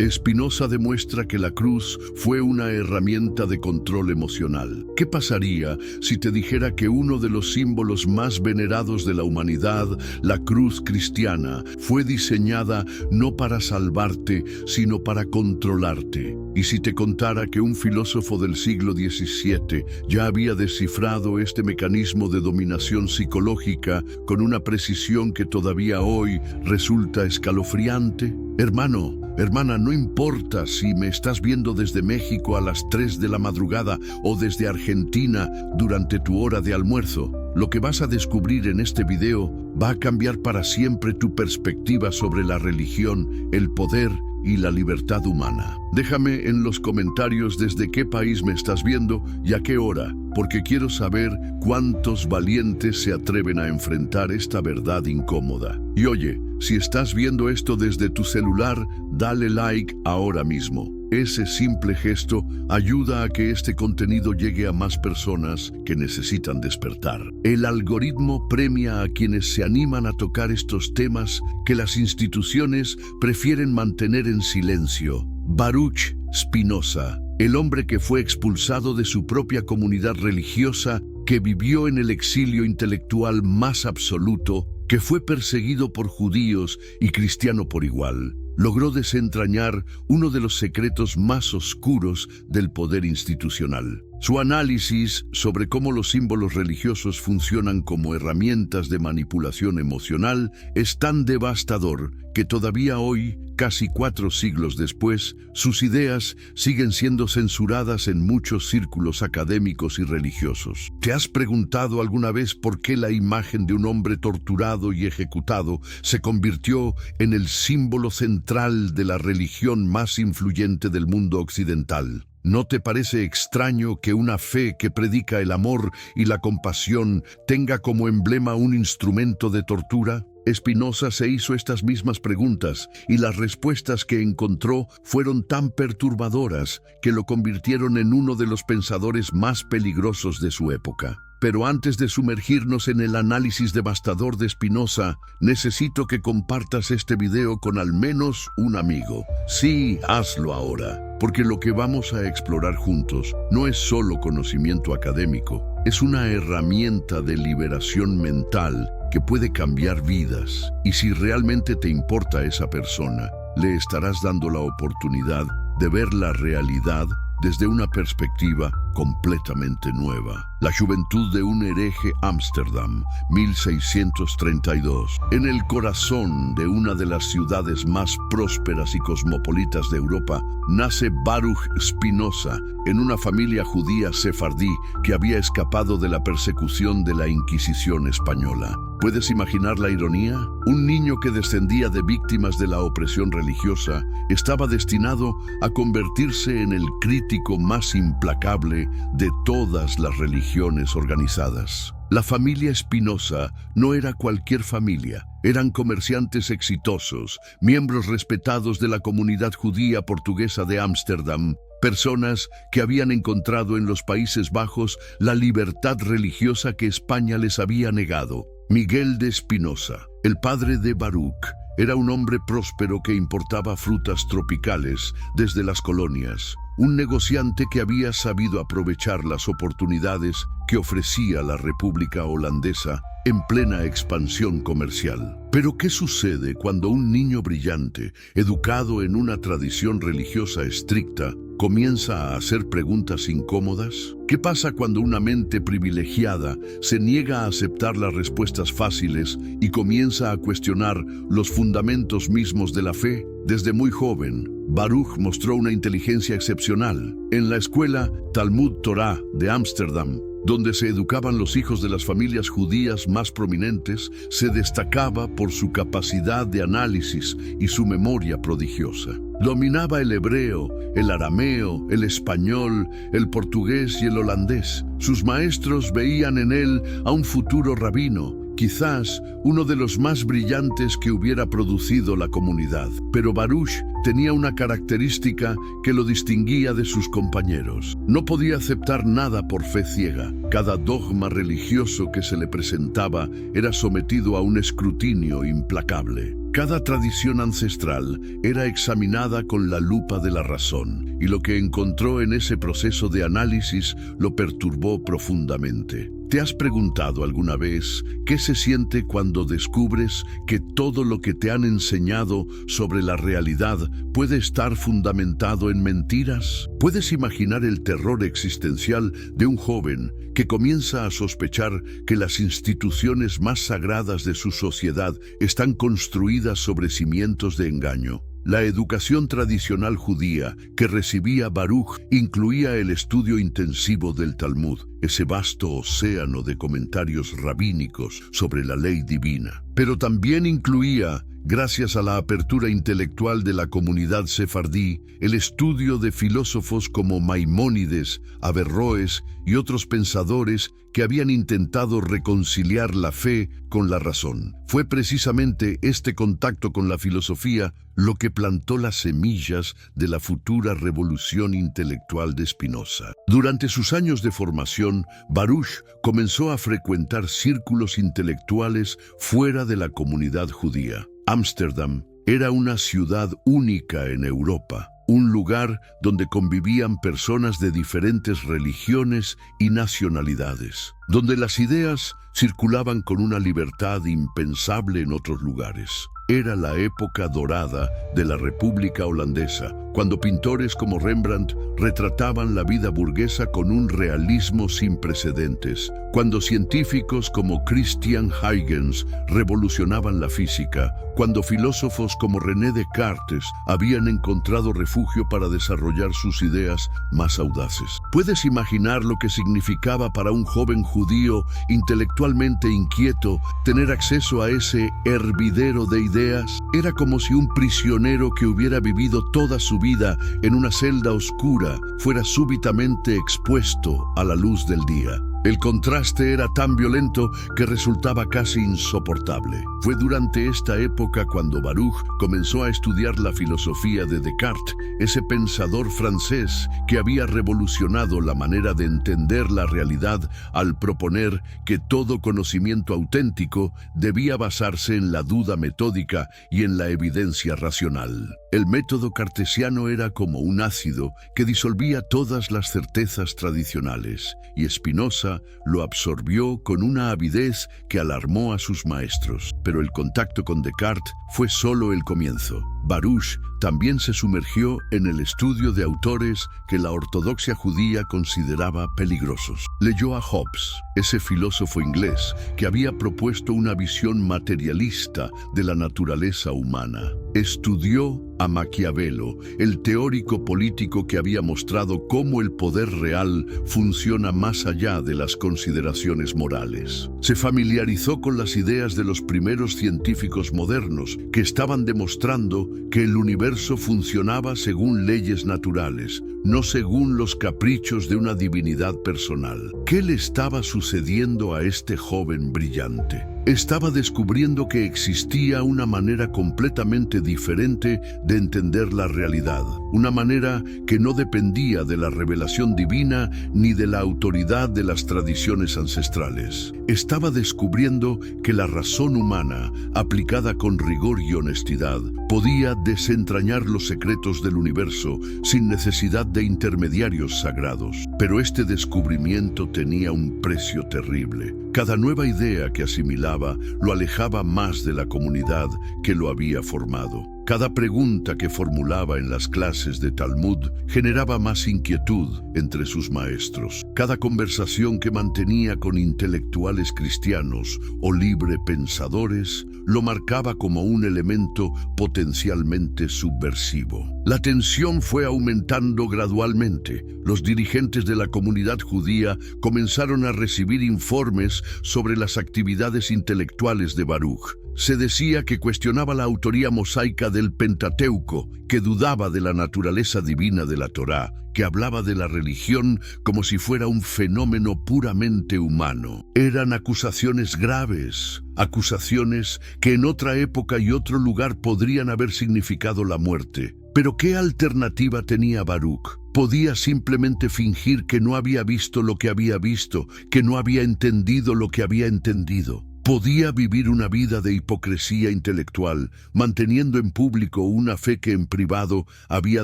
Spinoza demuestra que la cruz fue una herramienta de control emocional. ¿Qué pasaría si te dijera que uno de los símbolos más venerados de la humanidad, la cruz cristiana, fue diseñada no para salvarte, sino para controlarte? Y si te contara que un filósofo del siglo XVII ya había descifrado este mecanismo de dominación psicológica con una precisión que todavía hoy resulta escalofriante. Hermano, hermana, no importa si me estás viendo desde México a las 3 de la madrugada o desde Argentina durante tu hora de almuerzo. Lo que vas a descubrir en este video va a cambiar para siempre tu perspectiva sobre la religión, el poder y la libertad humana. Déjame en los comentarios desde qué país me estás viendo y a qué hora, porque quiero saber cuántos valientes se atreven a enfrentar esta verdad incómoda. Y oye, si estás viendo esto desde tu celular, dale like ahora mismo. Ese simple gesto ayuda a que este contenido llegue a más personas que necesitan despertar. El algoritmo premia a quienes se animan a tocar estos temas que las instituciones prefieren mantener en silencio. Baruch Spinoza, el hombre que fue expulsado de su propia comunidad religiosa, que vivió en el exilio intelectual más absoluto, que fue perseguido por judíos y cristiano por igual, logró desentrañar uno de los secretos más oscuros del poder institucional. Su análisis sobre cómo los símbolos religiosos funcionan como herramientas de manipulación emocional es tan devastador que todavía hoy, casi 4 siglos después, sus ideas siguen siendo censuradas en muchos círculos académicos y religiosos. ¿Te has preguntado alguna vez por qué la imagen de un hombre torturado y ejecutado se convirtió en el símbolo central de la religión más influyente del mundo occidental? ¿No te parece extraño que una fe que predica el amor y la compasión tenga como emblema un instrumento de tortura? Spinoza se hizo estas mismas preguntas y las respuestas que encontró fueron tan perturbadoras que lo convirtieron en uno de los pensadores más peligrosos de su época. Pero antes de sumergirnos en el análisis devastador de Spinoza, necesito que compartas este video con al menos un amigo. Sí, hazlo ahora, porque lo que vamos a explorar juntos no es solo conocimiento académico, es una herramienta de liberación mental que puede cambiar vidas. Y si realmente te importa esa persona, le estarás dando la oportunidad de ver la realidad desde una perspectiva completamente nueva. La juventud de un hereje, Ámsterdam, 1632. En el corazón de una de las ciudades más prósperas y cosmopolitas de Europa, nace Baruch Spinoza, en una familia judía sefardí que había escapado de la persecución de la Inquisición española. ¿Puedes imaginar la ironía? Un niño que descendía de víctimas de la opresión religiosa estaba destinado a convertirse en el crítico más implacable de todas las religiones organizadas. La familia Spinoza no era cualquier familia. Eran comerciantes exitosos, miembros respetados de la comunidad judía portuguesa de Ámsterdam, personas que habían encontrado en los Países Bajos la libertad religiosa que España les había negado. Miguel de Spinoza, el padre de Baruch, era un hombre próspero que importaba frutas tropicales desde las colonias, un negociante que había sabido aprovechar las oportunidades que ofrecía la República Holandesa en plena expansión comercial. Pero ¿qué sucede cuando un niño brillante, educado en una tradición religiosa estricta, comienza a hacer preguntas incómodas? ¿Qué pasa cuando una mente privilegiada se niega a aceptar las respuestas fáciles y comienza a cuestionar los fundamentos mismos de la fe? Desde muy joven, Baruch mostró una inteligencia excepcional. En la escuela Talmud Torah de Ámsterdam, donde se educaban los hijos de las familias judías más prominentes, se destacaba por su capacidad de análisis y su memoria prodigiosa. Dominaba el hebreo, el arameo, el español, el portugués y el holandés. Sus maestros veían en él a un futuro rabino, quizás uno de los más brillantes que hubiera producido la comunidad. Pero Baruch tenía una característica que lo distinguía de sus compañeros. No podía aceptar nada por fe ciega. Cada dogma religioso que se le presentaba era sometido a un escrutinio implacable. Cada tradición ancestral era examinada con la lupa de la razón, y lo que encontró en ese proceso de análisis lo perturbó profundamente. ¿Te has preguntado alguna vez qué se siente cuando descubres que todo lo que te han enseñado sobre la realidad puede estar fundamentado en mentiras? ¿Puedes imaginar el terror existencial de un joven que comienza a sospechar que las instituciones más sagradas de su sociedad están construidas sobre cimientos de engaño? La educación tradicional judía que recibía Baruch incluía el estudio intensivo del Talmud, ese vasto océano de comentarios rabínicos sobre la ley divina. Pero también incluía, gracias a la apertura intelectual de la comunidad sefardí, el estudio de filósofos como Maimónides, Averroes y otros pensadores que habían intentado reconciliar la fe con la razón. Fue precisamente este contacto con la filosofía lo que plantó las semillas de la futura revolución intelectual de Spinoza. Durante sus años de formación, Baruch comenzó a frecuentar círculos intelectuales fuera de la comunidad judía. Ámsterdam era una ciudad única en Europa, un lugar donde convivían personas de diferentes religiones y nacionalidades, donde las ideas circulaban con una libertad impensable en otros lugares. Era la época dorada de la República Holandesa, cuando pintores como Rembrandt retrataban la vida burguesa con un realismo sin precedentes, cuando científicos como Christian Huygens revolucionaban la física, cuando filósofos como René Descartes habían encontrado refugio para desarrollar sus ideas más audaces. ¿Puedes imaginar lo que significaba para un joven judío intelectualmente inquieto tener acceso a ese hervidero de ideas? Era como si un prisionero que hubiera vivido toda su vida en una celda oscura fuera súbitamente expuesto a la luz del día. El contraste era tan violento que resultaba casi insoportable. Fue durante esta época cuando Baruch comenzó a estudiar la filosofía de Descartes, ese pensador francés que había revolucionado la manera de entender la realidad al proponer que todo conocimiento auténtico debía basarse en la duda metódica y en la evidencia racional. El método cartesiano era como un ácido que disolvía todas las certezas tradicionales, y Spinoza lo absorbió con una avidez que alarmó a sus maestros. Pero el contacto con Descartes fue solo el comienzo. Baruch también se sumergió en el estudio de autores que la ortodoxia judía consideraba peligrosos. Leyó a Hobbes, ese filósofo inglés que había propuesto una visión materialista de la naturaleza humana. Estudió a Maquiavelo, el teórico político que había mostrado cómo el poder real funciona más allá de las consideraciones morales. Se familiarizó con las ideas de los primeros científicos modernos que estaban demostrando que el universo funcionaba según leyes naturales, no según los caprichos de una divinidad personal. ¿Qué le estaba sucediendo a este joven brillante? Estaba descubriendo que existía una manera completamente diferente de entender la realidad, una manera que no dependía de la revelación divina ni de la autoridad de las tradiciones ancestrales. Estaba descubriendo que la razón humana, aplicada con rigor y honestidad, podía desentrañar los secretos del universo sin necesidad de intermediarios sagrados. Pero este descubrimiento tenía un precio terrible. Cada nueva idea que asimilaba lo alejaba más de la comunidad que lo había formado. Cada pregunta que formulaba en las clases de Talmud generaba más inquietud entre sus maestros. Cada conversación que mantenía con intelectuales cristianos o librepensadores lo marcaba como un elemento potencialmente subversivo. La tensión fue aumentando gradualmente. Los dirigentes de la comunidad judía comenzaron a recibir informes sobre las actividades intelectuales de Baruch. Se decía que cuestionaba la autoría mosaica del Pentateuco, que dudaba de la naturaleza divina de la Torá, que hablaba de la religión como si fuera un fenómeno puramente humano. Eran acusaciones graves, acusaciones que en otra época y otro lugar podrían haber significado la muerte. Pero ¿qué alternativa tenía Baruch? Podía simplemente fingir que no había visto lo que había visto, que no había entendido lo que había entendido. Podía vivir una vida de hipocresía intelectual, manteniendo en público una fe que en privado había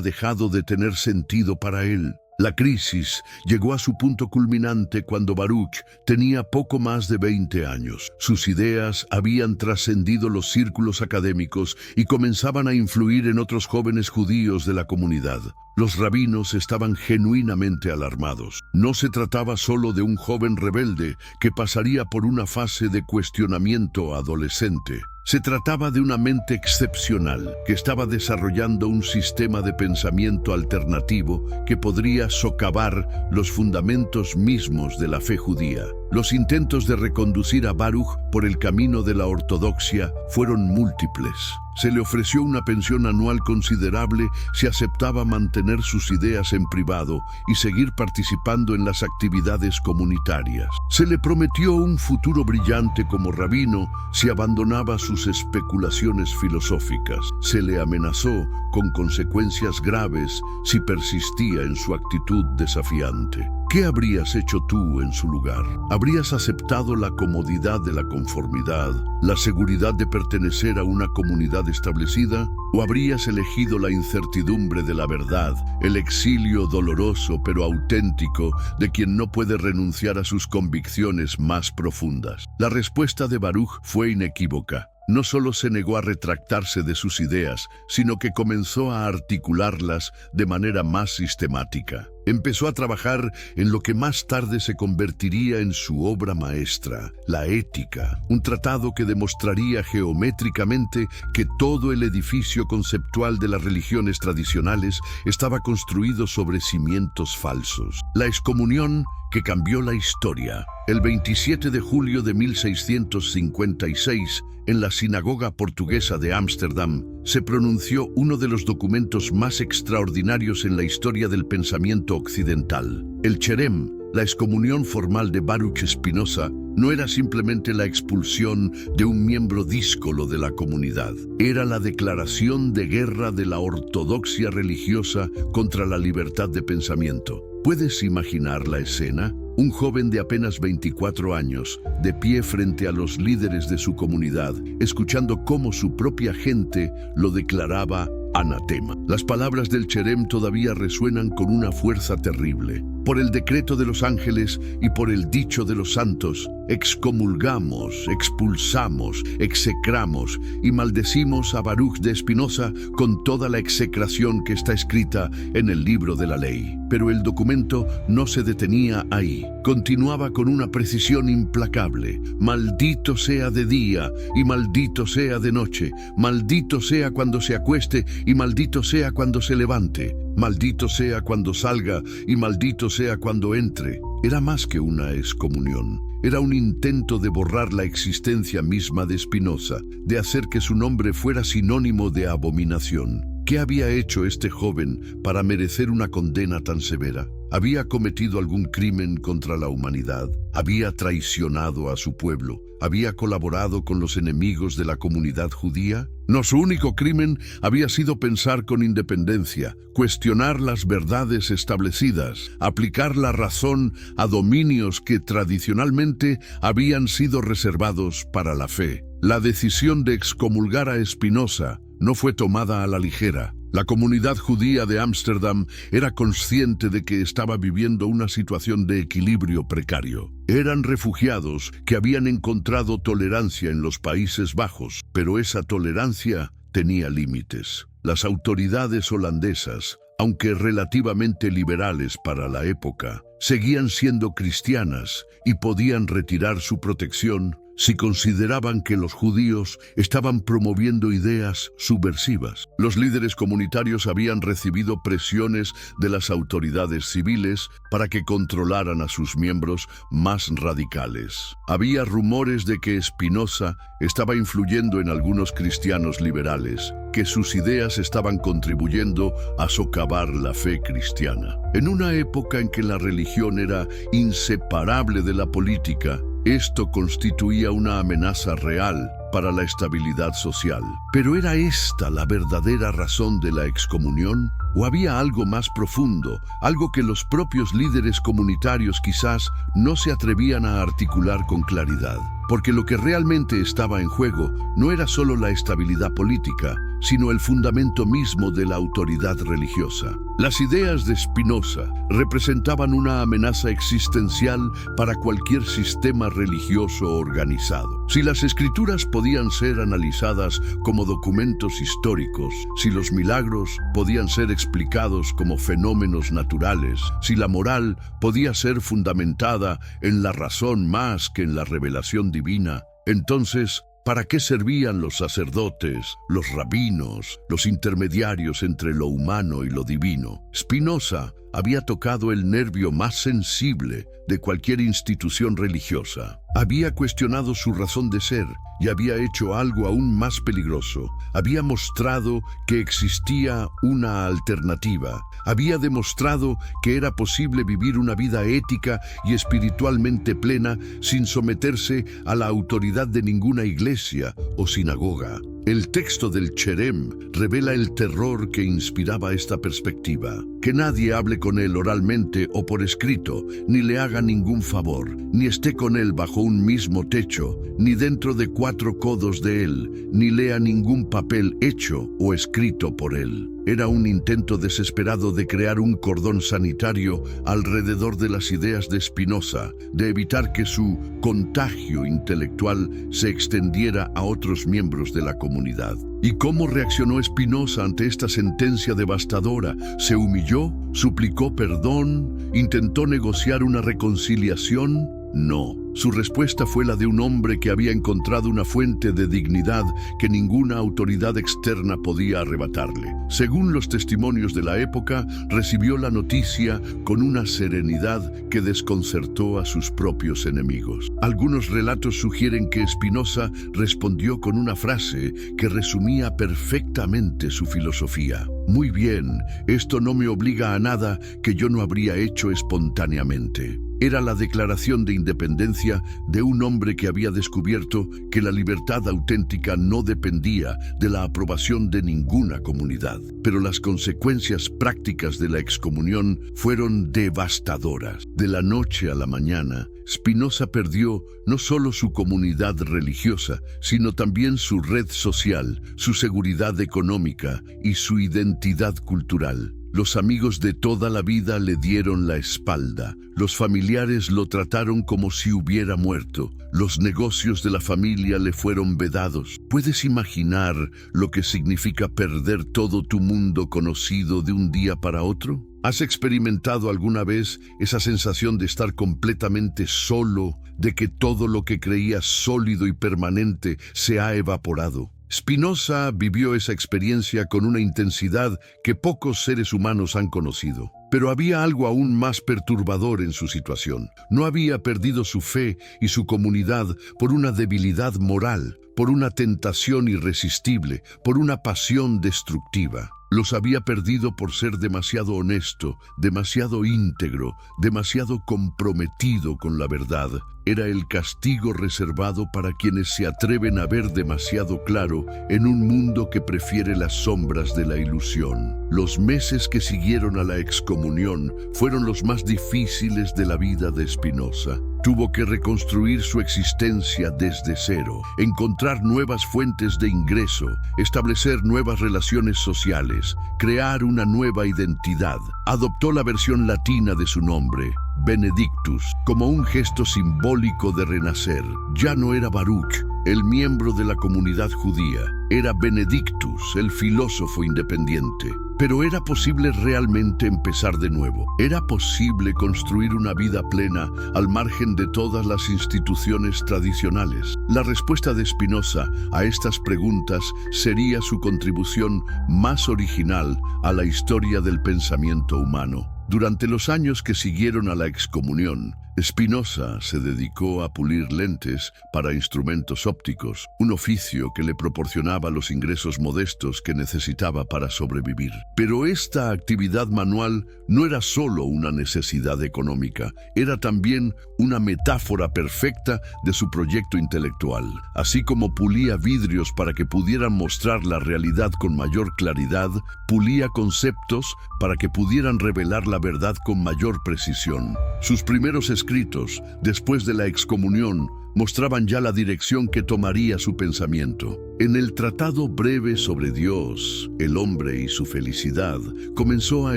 dejado de tener sentido para él. La crisis llegó a su punto culminante cuando Baruch tenía poco más de 20 años. Sus ideas habían trascendido los círculos académicos y comenzaban a influir en otros jóvenes judíos de la comunidad. Los rabinos estaban genuinamente alarmados. No se trataba solo de un joven rebelde que pasaría por una fase de cuestionamiento adolescente. Se trataba de una mente excepcional que estaba desarrollando un sistema de pensamiento alternativo que podría socavar los fundamentos mismos de la fe judía. Los intentos de reconducir a Baruch por el camino de la ortodoxia fueron múltiples. Se le ofreció una pensión anual considerable si aceptaba mantener sus ideas en privado y seguir participando en las actividades comunitarias. Se le prometió un futuro brillante como rabino si abandonaba sus especulaciones filosóficas. Se le amenazó con consecuencias graves si persistía en su actitud desafiante. ¿Qué habrías hecho tú en su lugar? ¿Habrías aceptado la comodidad de la conformidad, la seguridad de pertenecer a una comunidad establecida? ¿O habrías elegido la incertidumbre de la verdad, el exilio doloroso pero auténtico de quien no puede renunciar a sus convicciones más profundas? La respuesta de Baruch fue inequívoca. No solo se negó a retractarse de sus ideas, sino que comenzó a articularlas de manera más sistemática. Empezó a trabajar en lo que más tarde se convertiría en su obra maestra, la Ética, un tratado que demostraría geométricamente que todo el edificio conceptual de las religiones tradicionales estaba construido sobre cimientos falsos. La excomunión que cambió la historia. El 27 de julio de 1656, en la sinagoga portuguesa de Ámsterdam, se pronunció uno de los documentos más extraordinarios en la historia del pensamiento occidental. El Cherem, la excomunión formal de Baruch Spinoza, no era simplemente la expulsión de un miembro díscolo de la comunidad. Era la declaración de guerra de la ortodoxia religiosa contra la libertad de pensamiento. ¿Puedes imaginar la escena? Un joven de apenas 24 años, de pie frente a los líderes de su comunidad, escuchando cómo su propia gente lo declaraba anatema. Las palabras del Cherem todavía resuenan con una fuerza terrible. Por el decreto de los ángeles y por el dicho de los santos, excomulgamos, expulsamos, execramos y maldecimos a Baruch de Spinoza con toda la execración que está escrita en el libro de la ley. Pero el documento no se detenía ahí. Continuaba con una precisión implacable. Maldito sea de día y maldito sea de noche. Maldito sea cuando se acueste y maldito sea cuando se levante. Maldito sea cuando salga y maldito sea cuando entre. Era más que una excomunión. Era un intento de borrar la existencia misma de Spinoza, de hacer que su nombre fuera sinónimo de abominación. ¿Qué había hecho este joven para merecer una condena tan severa? ¿Había cometido algún crimen contra la humanidad? ¿Había traicionado a su pueblo? ¿Había colaborado con los enemigos de la comunidad judía? No, su único crimen había sido pensar con independencia, cuestionar las verdades establecidas, aplicar la razón a dominios que tradicionalmente habían sido reservados para la fe. La decisión de excomulgar a Spinoza no fue tomada a la ligera. La comunidad judía de Ámsterdam era consciente de que estaba viviendo una situación de equilibrio precario. Eran refugiados que habían encontrado tolerancia en los Países Bajos, pero esa tolerancia tenía límites. Las autoridades holandesas, aunque relativamente liberales para la época, seguían siendo cristianas y podían retirar su protección si consideraban que los judíos estaban promoviendo ideas subversivas. Los líderes comunitarios habían recibido presiones de las autoridades civiles para que controlaran a sus miembros más radicales. Había rumores de que Spinoza estaba influyendo en algunos cristianos liberales, que sus ideas estaban contribuyendo a socavar la fe cristiana. En una época en que la religión era inseparable de la política, esto constituía una amenaza real para la estabilidad social. ¿Pero era esta la verdadera razón de la excomunión? ¿O había algo más profundo, algo que los propios líderes comunitarios quizás no se atrevían a articular con claridad? Porque lo que realmente estaba en juego no era solo la estabilidad política, sino el fundamento mismo de la autoridad religiosa. Las ideas de Spinoza representaban una amenaza existencial para cualquier sistema religioso organizado. Si las escrituras podían ser analizadas como documentos históricos, si los milagros podían ser explicados como fenómenos naturales, si la moral podía ser fundamentada en la razón más que en la revelación divina, entonces, ¿para qué servían los sacerdotes, los rabinos, los intermediarios entre lo humano y lo divino? Spinoza había tocado el nervio más sensible de cualquier institución religiosa. Había cuestionado su razón de ser y había hecho algo aún más peligroso. Había mostrado que existía una alternativa. Había demostrado que era posible vivir una vida ética y espiritualmente plena sin someterse a la autoridad de ninguna iglesia o sinagoga. El texto del Cherem revela el terror que inspiraba esta perspectiva. Que nadie hable con él oralmente o por escrito, ni le haga ningún favor, ni esté con él bajo un mismo techo, ni dentro de 4 codos de él, ni lea ningún papel hecho o escrito por él. Era un intento desesperado de crear un cordón sanitario alrededor de las ideas de Spinoza, de evitar que su contagio intelectual se extendiera a otros miembros de la comunidad. ¿Y cómo reaccionó Spinoza ante esta sentencia devastadora? ¿Se humilló? ¿Suplicó perdón? ¿Intentó negociar una reconciliación? No. Su respuesta fue la de un hombre que había encontrado una fuente de dignidad que ninguna autoridad externa podía arrebatarle. Según los testimonios de la época, recibió la noticia con una serenidad que desconcertó a sus propios enemigos. Algunos relatos sugieren que Spinoza respondió con una frase que resumía perfectamente su filosofía. Muy bien, esto no me obliga a nada que yo no habría hecho espontáneamente. Era la declaración de independencia de un hombre que había descubierto que la libertad auténtica no dependía de la aprobación de ninguna comunidad. Pero las consecuencias prácticas de la excomunión fueron devastadoras. De la noche a la mañana, Spinoza perdió no solo su comunidad religiosa, sino también su red social, su seguridad económica y su identidad cultural. Los amigos de toda la vida le dieron la espalda. Los familiares lo trataron como si hubiera muerto. Los negocios de la familia le fueron vedados. ¿Puedes imaginar lo que significa perder todo tu mundo conocido de un día para otro? ¿Has experimentado alguna vez esa sensación de estar completamente solo, de que todo lo que creías sólido y permanente se ha evaporado? Spinoza vivió esa experiencia con una intensidad que pocos seres humanos han conocido. Pero había algo aún más perturbador en su situación. No había perdido su fe y su comunidad por una debilidad moral, por una tentación irresistible, por una pasión destructiva. Los había perdido por ser demasiado honesto, demasiado íntegro, demasiado comprometido con la verdad. Era el castigo reservado para quienes se atreven a ver demasiado claro en un mundo que prefiere las sombras de la ilusión. Los meses que siguieron a la excomunión fueron los más difíciles de la vida de Spinoza. Tuvo que reconstruir su existencia desde cero, encontrar nuevas fuentes de ingreso, establecer nuevas relaciones sociales, crear una nueva identidad. Adoptó la versión latina de su nombre, Benedictus, como un gesto simbólico de renacer. Ya no era Baruch, el miembro de la comunidad judía, era Benedictus, el filósofo independiente. Pero ¿era posible realmente empezar de nuevo? ¿Era posible construir una vida plena al margen de todas las instituciones tradicionales? La respuesta de Spinoza a estas preguntas sería su contribución más original a la historia del pensamiento humano. Durante los años que siguieron a la excomunión, Spinoza se dedicó a pulir lentes para instrumentos ópticos, un oficio que le proporcionaba los ingresos modestos que necesitaba para sobrevivir. Pero esta actividad manual no era solo una necesidad económica, era también una metáfora perfecta de su proyecto intelectual. Así como pulía vidrios para que pudieran mostrar la realidad con mayor claridad, pulía conceptos para que pudieran revelar la verdad con mayor precisión. Sus primeros escritos, después de la excomunión, mostraban ya la dirección que tomaría su pensamiento. En el Tratado Breve sobre Dios, el hombre y su felicidad, comenzó a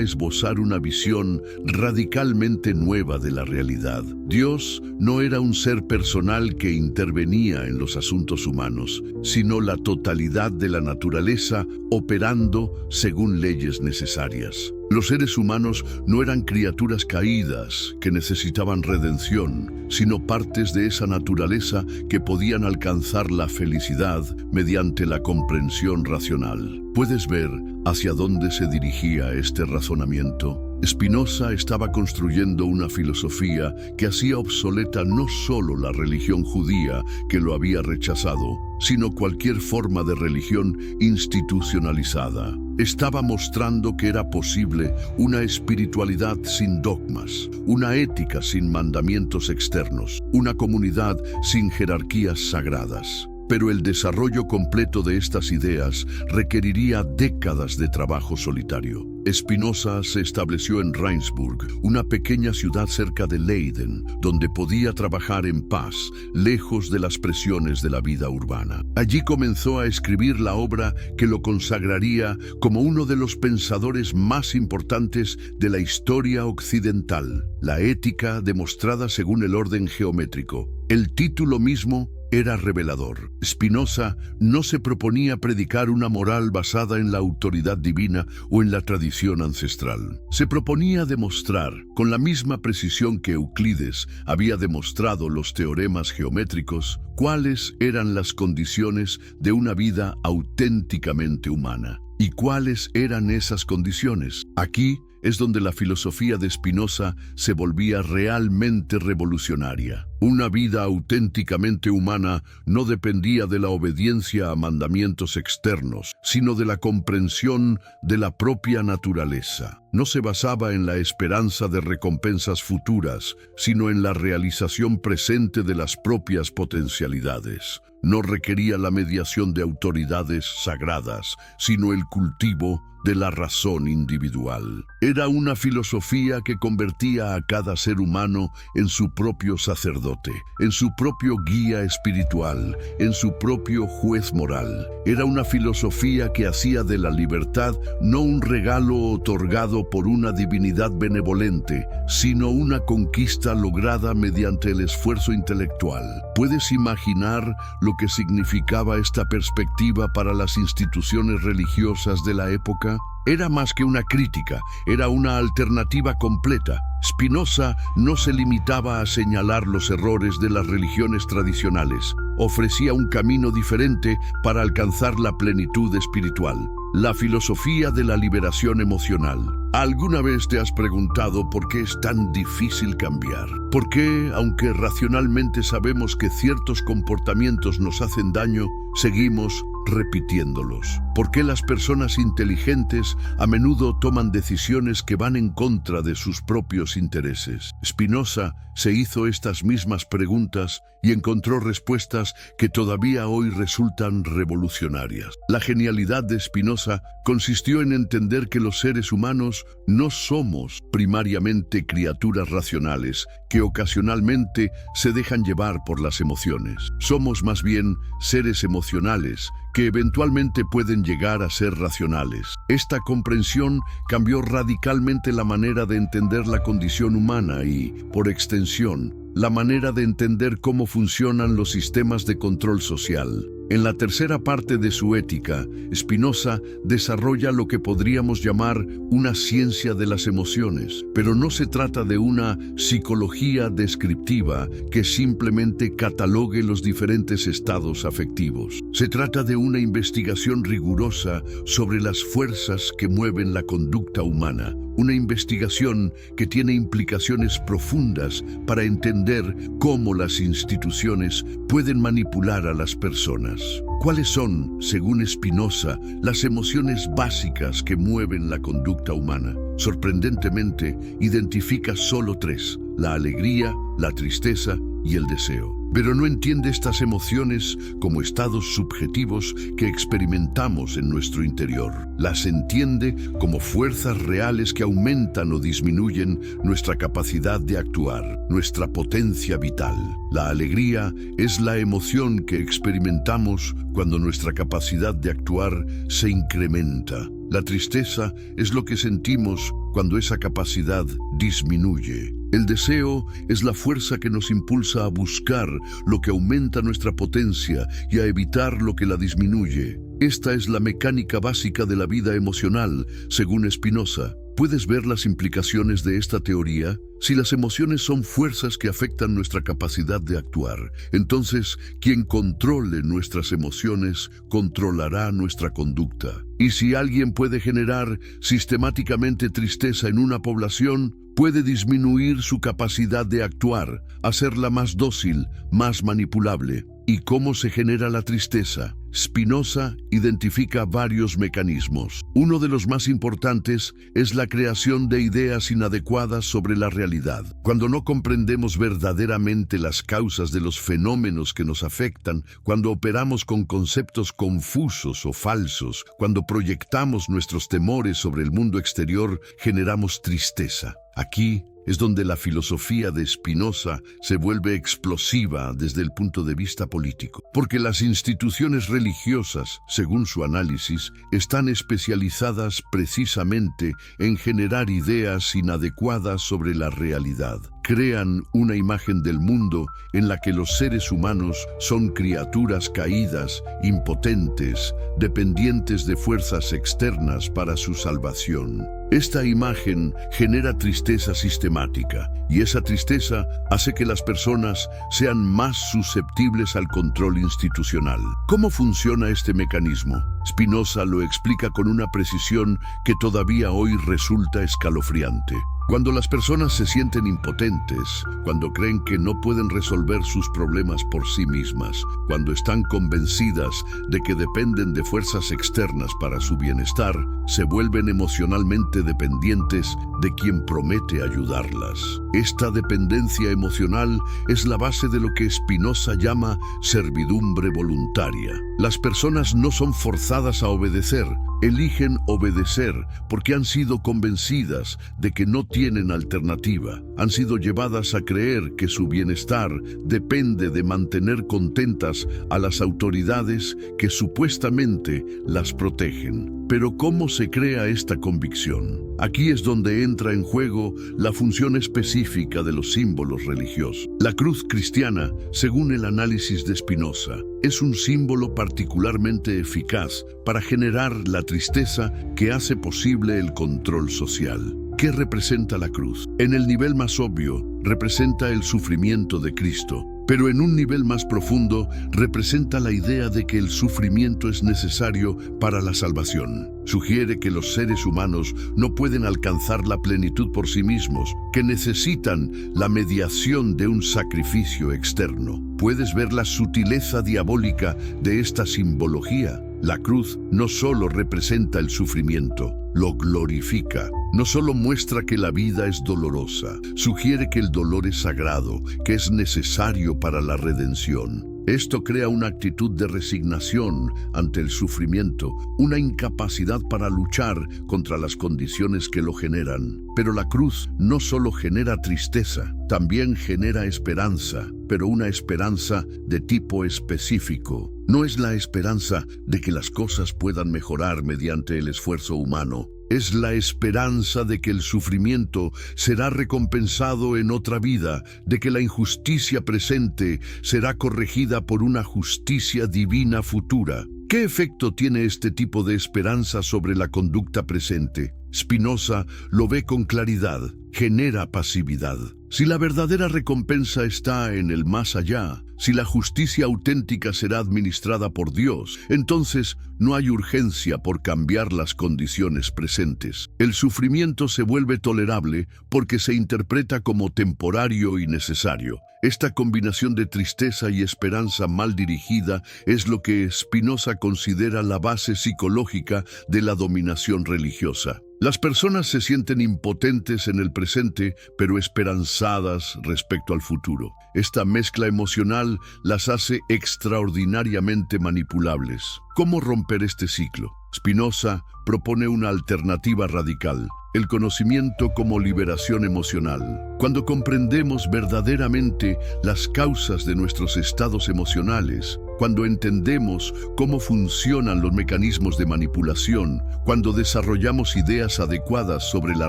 esbozar una visión radicalmente nueva de la realidad. Dios no era un ser personal que intervenía en los asuntos humanos, sino la totalidad de la naturaleza operando según leyes necesarias. Los seres humanos no eran criaturas caídas que necesitaban redención, sino partes de esa naturaleza que podían alcanzar la felicidad mediante la comprensión racional. ¿Puedes ver hacia dónde se dirigía este razonamiento? Spinoza estaba construyendo una filosofía que hacía obsoleta no solo la religión judía, que lo había rechazado, sino cualquier forma de religión institucionalizada. Estaba mostrando que era posible una espiritualidad sin dogmas, una ética sin mandamientos externos, una comunidad sin jerarquías sagradas. Pero el desarrollo completo de estas ideas requeriría décadas de trabajo solitario. Spinoza se estableció en Regensburg, una pequeña ciudad cerca de Leiden, donde podía trabajar en paz, lejos de las presiones de la vida urbana. Allí comenzó a escribir la obra que lo consagraría como uno de los pensadores más importantes de la historia occidental, la ética demostrada según el orden geométrico. El título mismo era revelador. Spinoza no se proponía predicar una moral basada en la autoridad divina o en la tradición ancestral. Se proponía demostrar, con la misma precisión que Euclides había demostrado los teoremas geométricos, cuáles eran las condiciones de una vida auténticamente humana. ¿Y cuáles eran esas condiciones? Aquí es donde la filosofía de Spinoza se volvía realmente revolucionaria. Una vida auténticamente humana no dependía de la obediencia a mandamientos externos, sino de la comprensión de la propia naturaleza. No se basaba en la esperanza de recompensas futuras, sino en la realización presente de las propias potencialidades. No requería la mediación de autoridades sagradas, sino el cultivo de la razón individual. Era una filosofía que convertía a cada ser humano en su propio sacerdote, en su propio guía espiritual, en su propio juez moral. Era una filosofía que hacía de la libertad no un regalo otorgado por una divinidad benevolente, sino una conquista lograda mediante el esfuerzo intelectual. ¿Puedes imaginar lo que significaba esta perspectiva para las instituciones religiosas de la época? Era más que una crítica, era una alternativa completa. Spinoza no se limitaba a señalar los errores de las religiones tradicionales, ofrecía un camino diferente para alcanzar la plenitud espiritual. La filosofía de la liberación emocional. ¿Alguna vez te has preguntado por qué es tan difícil cambiar? ¿Por qué, aunque racionalmente sabemos que ciertos comportamientos nos hacen daño, seguimos repitiéndolos? ¿Por qué las personas inteligentes a menudo toman decisiones que van en contra de sus propios intereses? Spinoza se hizo estas mismas preguntas y encontró respuestas que todavía hoy resultan revolucionarias. La genialidad de Spinoza consistió en entender que los seres humanos no somos primariamente criaturas racionales que ocasionalmente se dejan llevar por las emociones. Somos más bien seres emocionales que eventualmente pueden llegar a ser racionales. Esta comprensión cambió radicalmente la manera de entender la condición humana y, por extensión, la manera de entender cómo funcionan los sistemas de control social. En la tercera parte de su Ética, Spinoza desarrolla lo que podríamos llamar una ciencia de las emociones, pero no se trata de una psicología descriptiva que simplemente catalogue los diferentes estados afectivos. Se trata de una investigación rigurosa sobre las fuerzas que mueven la conducta humana, una investigación que tiene implicaciones profundas para entender cómo las instituciones pueden manipular a las personas. ¿Cuáles son, según Spinoza, las emociones básicas que mueven la conducta humana? Sorprendentemente, identifica solo 3: la alegría, la tristeza y el deseo. Pero no entiende estas emociones como estados subjetivos que experimentamos en nuestro interior. Las entiende como fuerzas reales que aumentan o disminuyen nuestra capacidad de actuar, nuestra potencia vital. La alegría es la emoción que experimentamos cuando nuestra capacidad de actuar se incrementa. La tristeza es lo que sentimos cuando esa capacidad disminuye. El deseo es la fuerza que nos impulsa a buscar lo que aumenta nuestra potencia y a evitar lo que la disminuye. Esta es la mecánica básica de la vida emocional, según Spinoza. ¿Puedes ver las implicaciones de esta teoría? Si las emociones son fuerzas que afectan nuestra capacidad de actuar, entonces quien controle nuestras emociones controlará nuestra conducta. Y si alguien puede generar sistemáticamente tristeza en una población, puede disminuir su capacidad de actuar, hacerla más dócil, más manipulable. ¿Y cómo se genera la tristeza? Spinoza identifica varios mecanismos. Uno de los más importantes es la creación de ideas inadecuadas sobre la realidad. Cuando no comprendemos verdaderamente las causas de los fenómenos que nos afectan, cuando operamos con conceptos confusos o falsos, cuando proyectamos nuestros temores sobre el mundo exterior, generamos tristeza. Aquí es donde la filosofía de Spinoza se vuelve explosiva desde el punto de vista político, porque las instituciones religiosas, según su análisis, están especializadas precisamente en generar ideas inadecuadas sobre la realidad. Crean una imagen del mundo en la que los seres humanos son criaturas caídas, impotentes, dependientes de fuerzas externas para su salvación. Esta imagen genera tristeza sistemática, y esa tristeza hace que las personas sean más susceptibles al control institucional. ¿Cómo funciona este mecanismo? Spinoza lo explica con una precisión que todavía hoy resulta escalofriante. Cuando las personas se sienten impotentes, cuando creen que no pueden resolver sus problemas por sí mismas, cuando están convencidas de que dependen de fuerzas externas para su bienestar, se vuelven emocionalmente dependientes de quien promete ayudarlas. Esta dependencia emocional es la base de lo que Spinoza llama servidumbre voluntaria. Las personas no son forzadas a obedecer, eligen obedecer porque han sido convencidas de que no tienen alternativa. Han sido llevadas a creer que su bienestar depende de mantener contentas a las autoridades que supuestamente las protegen. Pero ¿cómo se crea esta convicción? Aquí es donde entra en juego la función específica de los símbolos religiosos. La cruz cristiana, según el análisis de Spinoza, es un símbolo particularmente eficaz para generar la tristeza que hace posible el control social. ¿Qué representa la cruz? En el nivel más obvio, representa el sufrimiento de Cristo, pero en un nivel más profundo, representa la idea de que el sufrimiento es necesario para la salvación. Sugiere que los seres humanos no pueden alcanzar la plenitud por sí mismos, que necesitan la mediación de un sacrificio externo. ¿Puedes ver la sutileza diabólica de esta simbología? La cruz no solo representa el sufrimiento, lo glorifica. No solo muestra que la vida es dolorosa, sugiere que el dolor es sagrado, que es necesario para la redención. Esto crea una actitud de resignación ante el sufrimiento, una incapacidad para luchar contra las condiciones que lo generan. Pero la cruz no solo genera tristeza, también genera esperanza, pero una esperanza de tipo específico. No es la esperanza de que las cosas puedan mejorar mediante el esfuerzo humano. Es la esperanza de que el sufrimiento será recompensado en otra vida, de que la injusticia presente será corregida por una justicia divina futura. ¿Qué efecto tiene este tipo de esperanza sobre la conducta presente? Spinoza lo ve con claridad, genera pasividad. Si la verdadera recompensa está en el más allá, Si la justicia auténtica será administrada por Dios, entonces no hay urgencia por cambiar las condiciones presentes. El sufrimiento se vuelve tolerable porque se interpreta como temporario y necesario. Esta combinación de tristeza y esperanza mal dirigida es lo que Spinoza considera la base psicológica de la dominación religiosa. Las personas se sienten impotentes en el presente, pero esperanzadas respecto al futuro. Esta mezcla emocional las hace extraordinariamente manipulables. ¿Cómo romper este ciclo? Spinoza propone una alternativa radical: el conocimiento como liberación emocional. Cuando comprendemos verdaderamente las causas de nuestros estados emocionales, cuando entendemos cómo funcionan los mecanismos de manipulación, cuando desarrollamos ideas adecuadas sobre la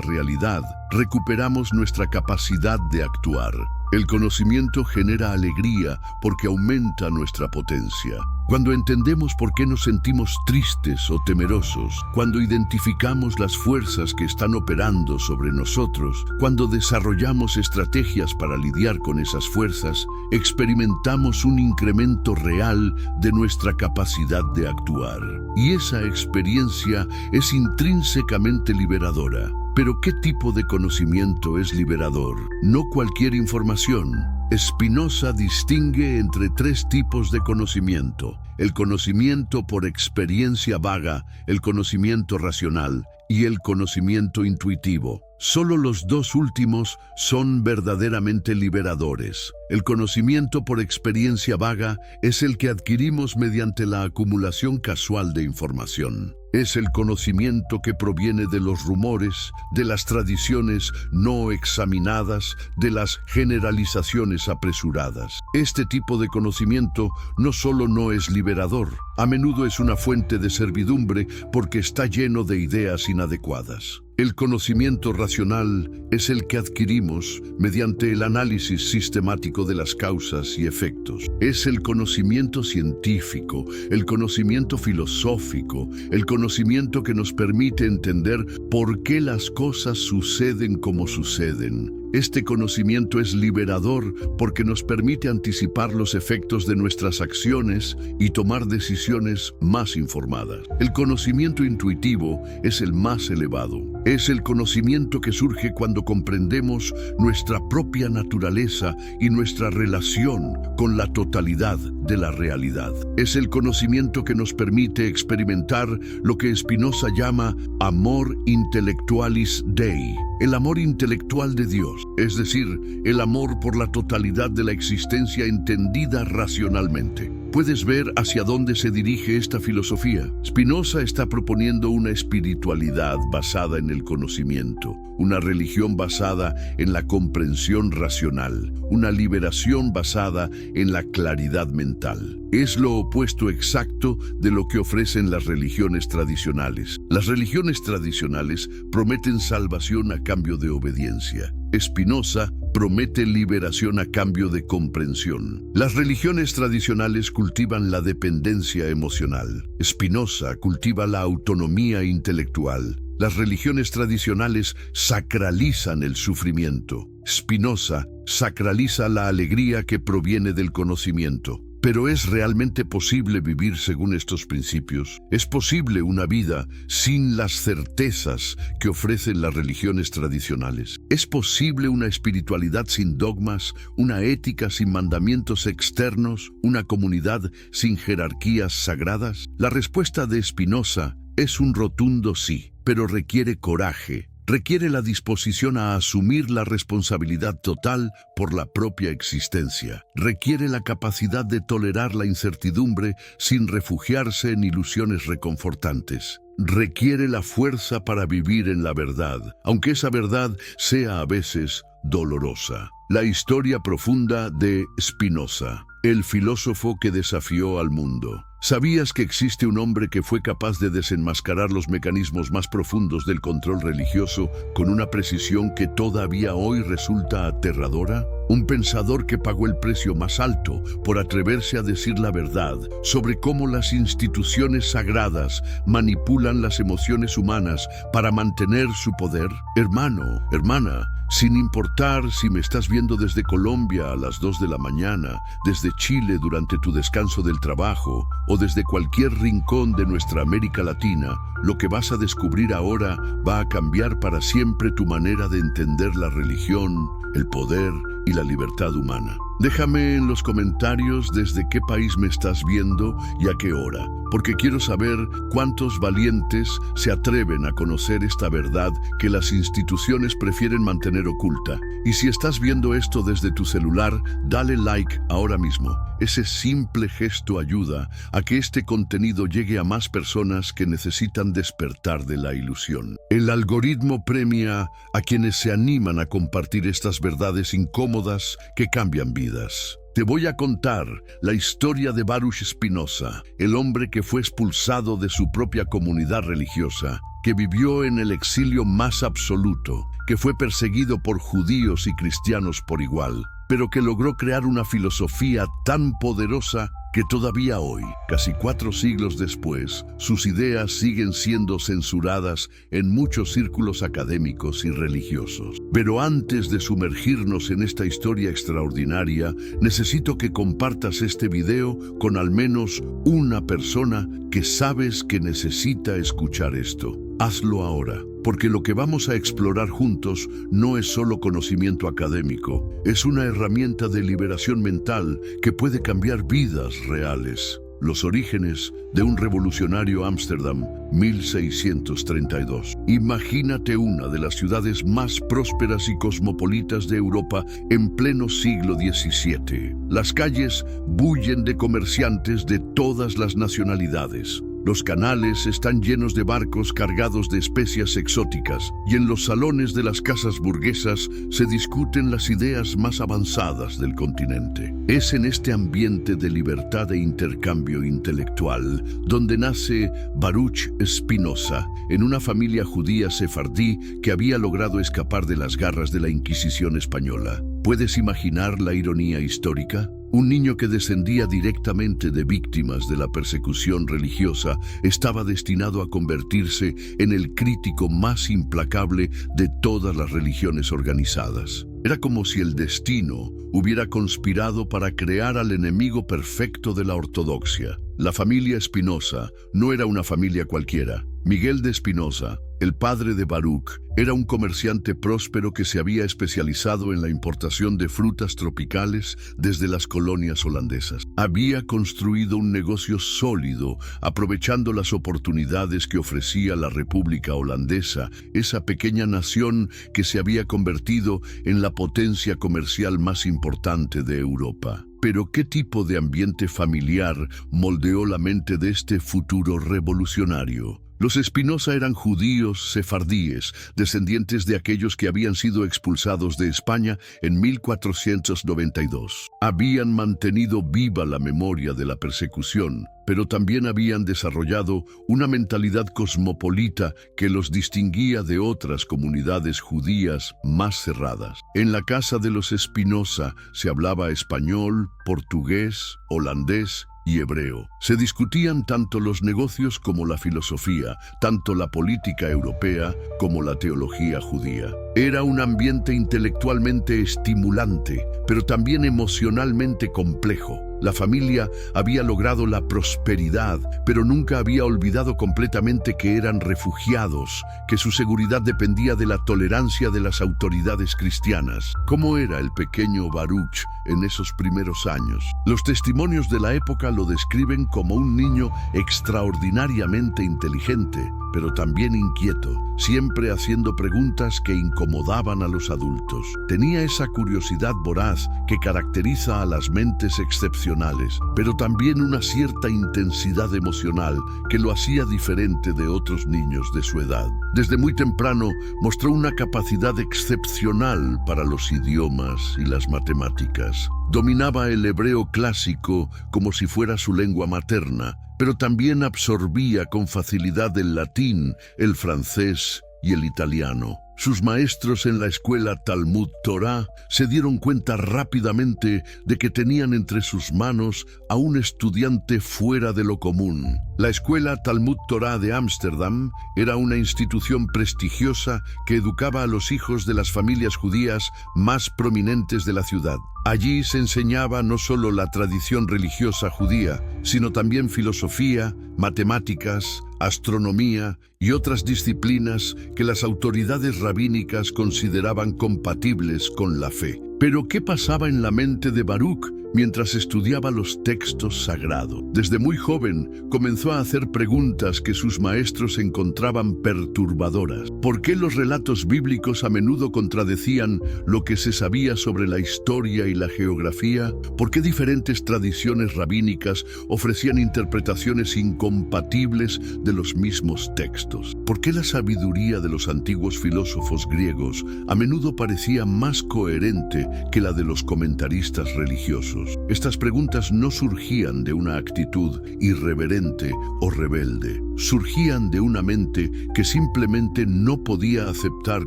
realidad, recuperamos nuestra capacidad de actuar. El conocimiento genera alegría porque aumenta nuestra potencia. Cuando entendemos por qué nos sentimos tristes o temerosos, cuando identificamos las fuerzas que están operando sobre nosotros, cuando desarrollamos estrategias para lidiar con esas fuerzas, experimentamos un incremento real de nuestra capacidad de actuar. Y esa experiencia es intrínsecamente liberadora. Pero ¿qué tipo de conocimiento es liberador? No cualquier información. Spinoza distingue entre 3 tipos de conocimiento: el conocimiento por experiencia vaga, el conocimiento racional y el conocimiento intuitivo. Solo los 2 últimos son verdaderamente liberadores. El conocimiento por experiencia vaga es el que adquirimos mediante la acumulación casual de información. Es el conocimiento que proviene de los rumores, de las tradiciones no examinadas, de las generalizaciones apresuradas. Este tipo de conocimiento no solo no es liberador, a menudo es una fuente de servidumbre porque está lleno de ideas inadecuadas. El conocimiento racional es el que adquirimos mediante el análisis sistemático de las causas y efectos. Es el conocimiento científico, el conocimiento filosófico, el conocimiento que nos permite entender por qué las cosas suceden como suceden. Este conocimiento es liberador porque nos permite anticipar los efectos de nuestras acciones y tomar decisiones más informadas. El conocimiento intuitivo es el más elevado. Es el conocimiento que surge cuando comprendemos nuestra propia naturaleza y nuestra relación con la totalidad de la realidad. Es el conocimiento que nos permite experimentar lo que Spinoza llama amor intellectualis Dei, el amor intelectual de Dios, es decir, el amor por la totalidad de la existencia entendida racionalmente. ¿Puedes ver hacia dónde se dirige esta filosofía? Spinoza está proponiendo una espiritualidad basada en el conocimiento, una religión basada en la comprensión racional, una liberación basada en la claridad mental. Es lo opuesto exacto de lo que ofrecen las religiones tradicionales. Las religiones tradicionales prometen salvación a cambio de obediencia. Spinoza promete liberación a cambio de comprensión. Las religiones tradicionales cultivan la dependencia emocional. Spinoza cultiva la autonomía intelectual. Las religiones tradicionales sacralizan el sufrimiento. Spinoza sacraliza la alegría que proviene del conocimiento. ¿Pero es realmente posible vivir según estos principios? ¿Es posible una vida sin las certezas que ofrecen las religiones tradicionales? ¿Es posible una espiritualidad sin dogmas, una ética sin mandamientos externos, una comunidad sin jerarquías sagradas? La respuesta de Spinoza es un rotundo sí, pero requiere coraje. Requiere la disposición a asumir la responsabilidad total por la propia existencia. Requiere la capacidad de tolerar la incertidumbre sin refugiarse en ilusiones reconfortantes. Requiere la fuerza para vivir en la verdad, aunque esa verdad sea a veces dolorosa. La historia profunda de Spinoza, el filósofo que desafió al mundo. ¿Sabías que existe un hombre que fue capaz de desenmascarar los mecanismos más profundos del control religioso con una precisión que todavía hoy resulta aterradora? Un pensador que pagó el precio más alto por atreverse a decir la verdad sobre cómo las instituciones sagradas manipulan las emociones humanas para mantener su poder. Hermano, hermana, Sin importar si me estás viendo desde Colombia a las 2 de la mañana, desde Chile durante tu descanso del trabajo o desde cualquier rincón de nuestra América Latina, lo que vas a descubrir ahora va a cambiar para siempre tu manera de entender la religión, el poder y la libertad humana. Déjame en los comentarios desde qué país me estás viendo y a qué hora, porque quiero saber cuántos valientes se atreven a conocer esta verdad que las instituciones prefieren mantener oculta. Y si estás viendo esto desde tu celular, dale like ahora mismo. Ese simple gesto ayuda a que este contenido llegue a más personas que necesitan despertar de la ilusión. El algoritmo premia a quienes se animan a compartir estas verdades incómodas que cambian vidas. Te voy a contar la historia de Baruch Spinoza, el hombre que fue expulsado de su propia comunidad religiosa, que vivió en el exilio más absoluto, que fue perseguido por judíos y cristianos por igual, pero que logró crear una filosofía tan poderosa que todavía hoy, casi 4 siglos después, sus ideas siguen siendo censuradas en muchos círculos académicos y religiosos. Pero antes de sumergirnos en esta historia extraordinaria, necesito que compartas este video con al menos una persona que sabes que necesita escuchar esto. Hazlo ahora, porque lo que vamos a explorar juntos no es solo conocimiento académico, es una herramienta de liberación mental que puede cambiar vidas reales. Los orígenes de un revolucionario Ámsterdam, 1632. Imagínate una de las ciudades más prósperas y cosmopolitas de Europa en pleno siglo XVII. Las calles bullen de comerciantes de todas las nacionalidades. Los canales están llenos de barcos cargados de especias exóticas y en los salones de las casas burguesas se discuten las ideas más avanzadas del continente. Es en este ambiente de libertad e intercambio intelectual donde nace Baruch Spinoza, en una familia judía sefardí que había logrado escapar de las garras de la Inquisición española. ¿Puedes imaginar la ironía histórica? Un niño que descendía directamente de víctimas de la persecución religiosa estaba destinado a convertirse en el crítico más implacable de todas las religiones organizadas. Era como si el destino hubiera conspirado para crear al enemigo perfecto de la ortodoxia. La familia Spinoza no era una familia cualquiera. Miguel de Spinoza, el padre de Baruch, era un comerciante próspero que se había especializado en la importación de frutas tropicales desde las colonias holandesas. Había construido un negocio sólido, aprovechando las oportunidades que ofrecía la República Holandesa, esa pequeña nación que se había convertido en la potencia comercial más importante de Europa. Pero ¿qué tipo de ambiente familiar moldeó la mente de este futuro revolucionario? Los Spinoza eran judíos sefardíes, descendientes de aquellos que habían sido expulsados de España en 1492. Habían mantenido viva la memoria de la persecución, pero también habían desarrollado una mentalidad cosmopolita que los distinguía de otras comunidades judías más cerradas. En la casa de los Spinoza se hablaba español, portugués, holandés y hebreo. Se discutían tanto los negocios como la filosofía, tanto la política europea como la teología judía. Era un ambiente intelectualmente estimulante, pero también emocionalmente complejo. La familia había logrado la prosperidad, pero nunca había olvidado completamente que eran refugiados, que su seguridad dependía de la tolerancia de las autoridades cristianas. ¿Cómo era el pequeño Baruch en esos primeros años? Los testimonios de la época lo describen como un niño extraordinariamente inteligente, pero también inquieto, siempre haciendo preguntas que incomodaban a los adultos. Tenía esa curiosidad voraz que caracteriza a las mentes excepcionales, pero también una cierta intensidad emocional que lo hacía diferente de otros niños de su edad. Desde muy temprano mostró una capacidad excepcional para los idiomas y las matemáticas. Dominaba el hebreo clásico como si fuera su lengua materna, pero también absorbía con facilidad el latín, el francés y el italiano. Sus maestros en la escuela Talmud Torah se dieron cuenta rápidamente de que tenían entre sus manos a un estudiante fuera de lo común. La escuela Talmud Torah de Ámsterdam era una institución prestigiosa que educaba a los hijos de las familias judías más prominentes de la ciudad. Allí se enseñaba no solo la tradición religiosa judía, sino también filosofía, matemáticas, astronomía y otras disciplinas que las autoridades rabínicas consideraban compatibles con la fe. Pero ¿qué pasaba en la mente de Baruch mientras estudiaba los textos sagrados? Desde muy joven comenzó a hacer preguntas que sus maestros encontraban perturbadoras. ¿Por qué los relatos bíblicos a menudo contradecían lo que se sabía sobre la historia y la geografía? ¿Por qué diferentes tradiciones rabínicas ofrecían interpretaciones incompatibles de los mismos textos? ¿Por qué la sabiduría de los antiguos filósofos griegos a menudo parecía más coherente que la de los comentaristas religiosos? Estas preguntas no surgían de una actitud irreverente o rebelde. Surgían de una mente que simplemente no podía aceptar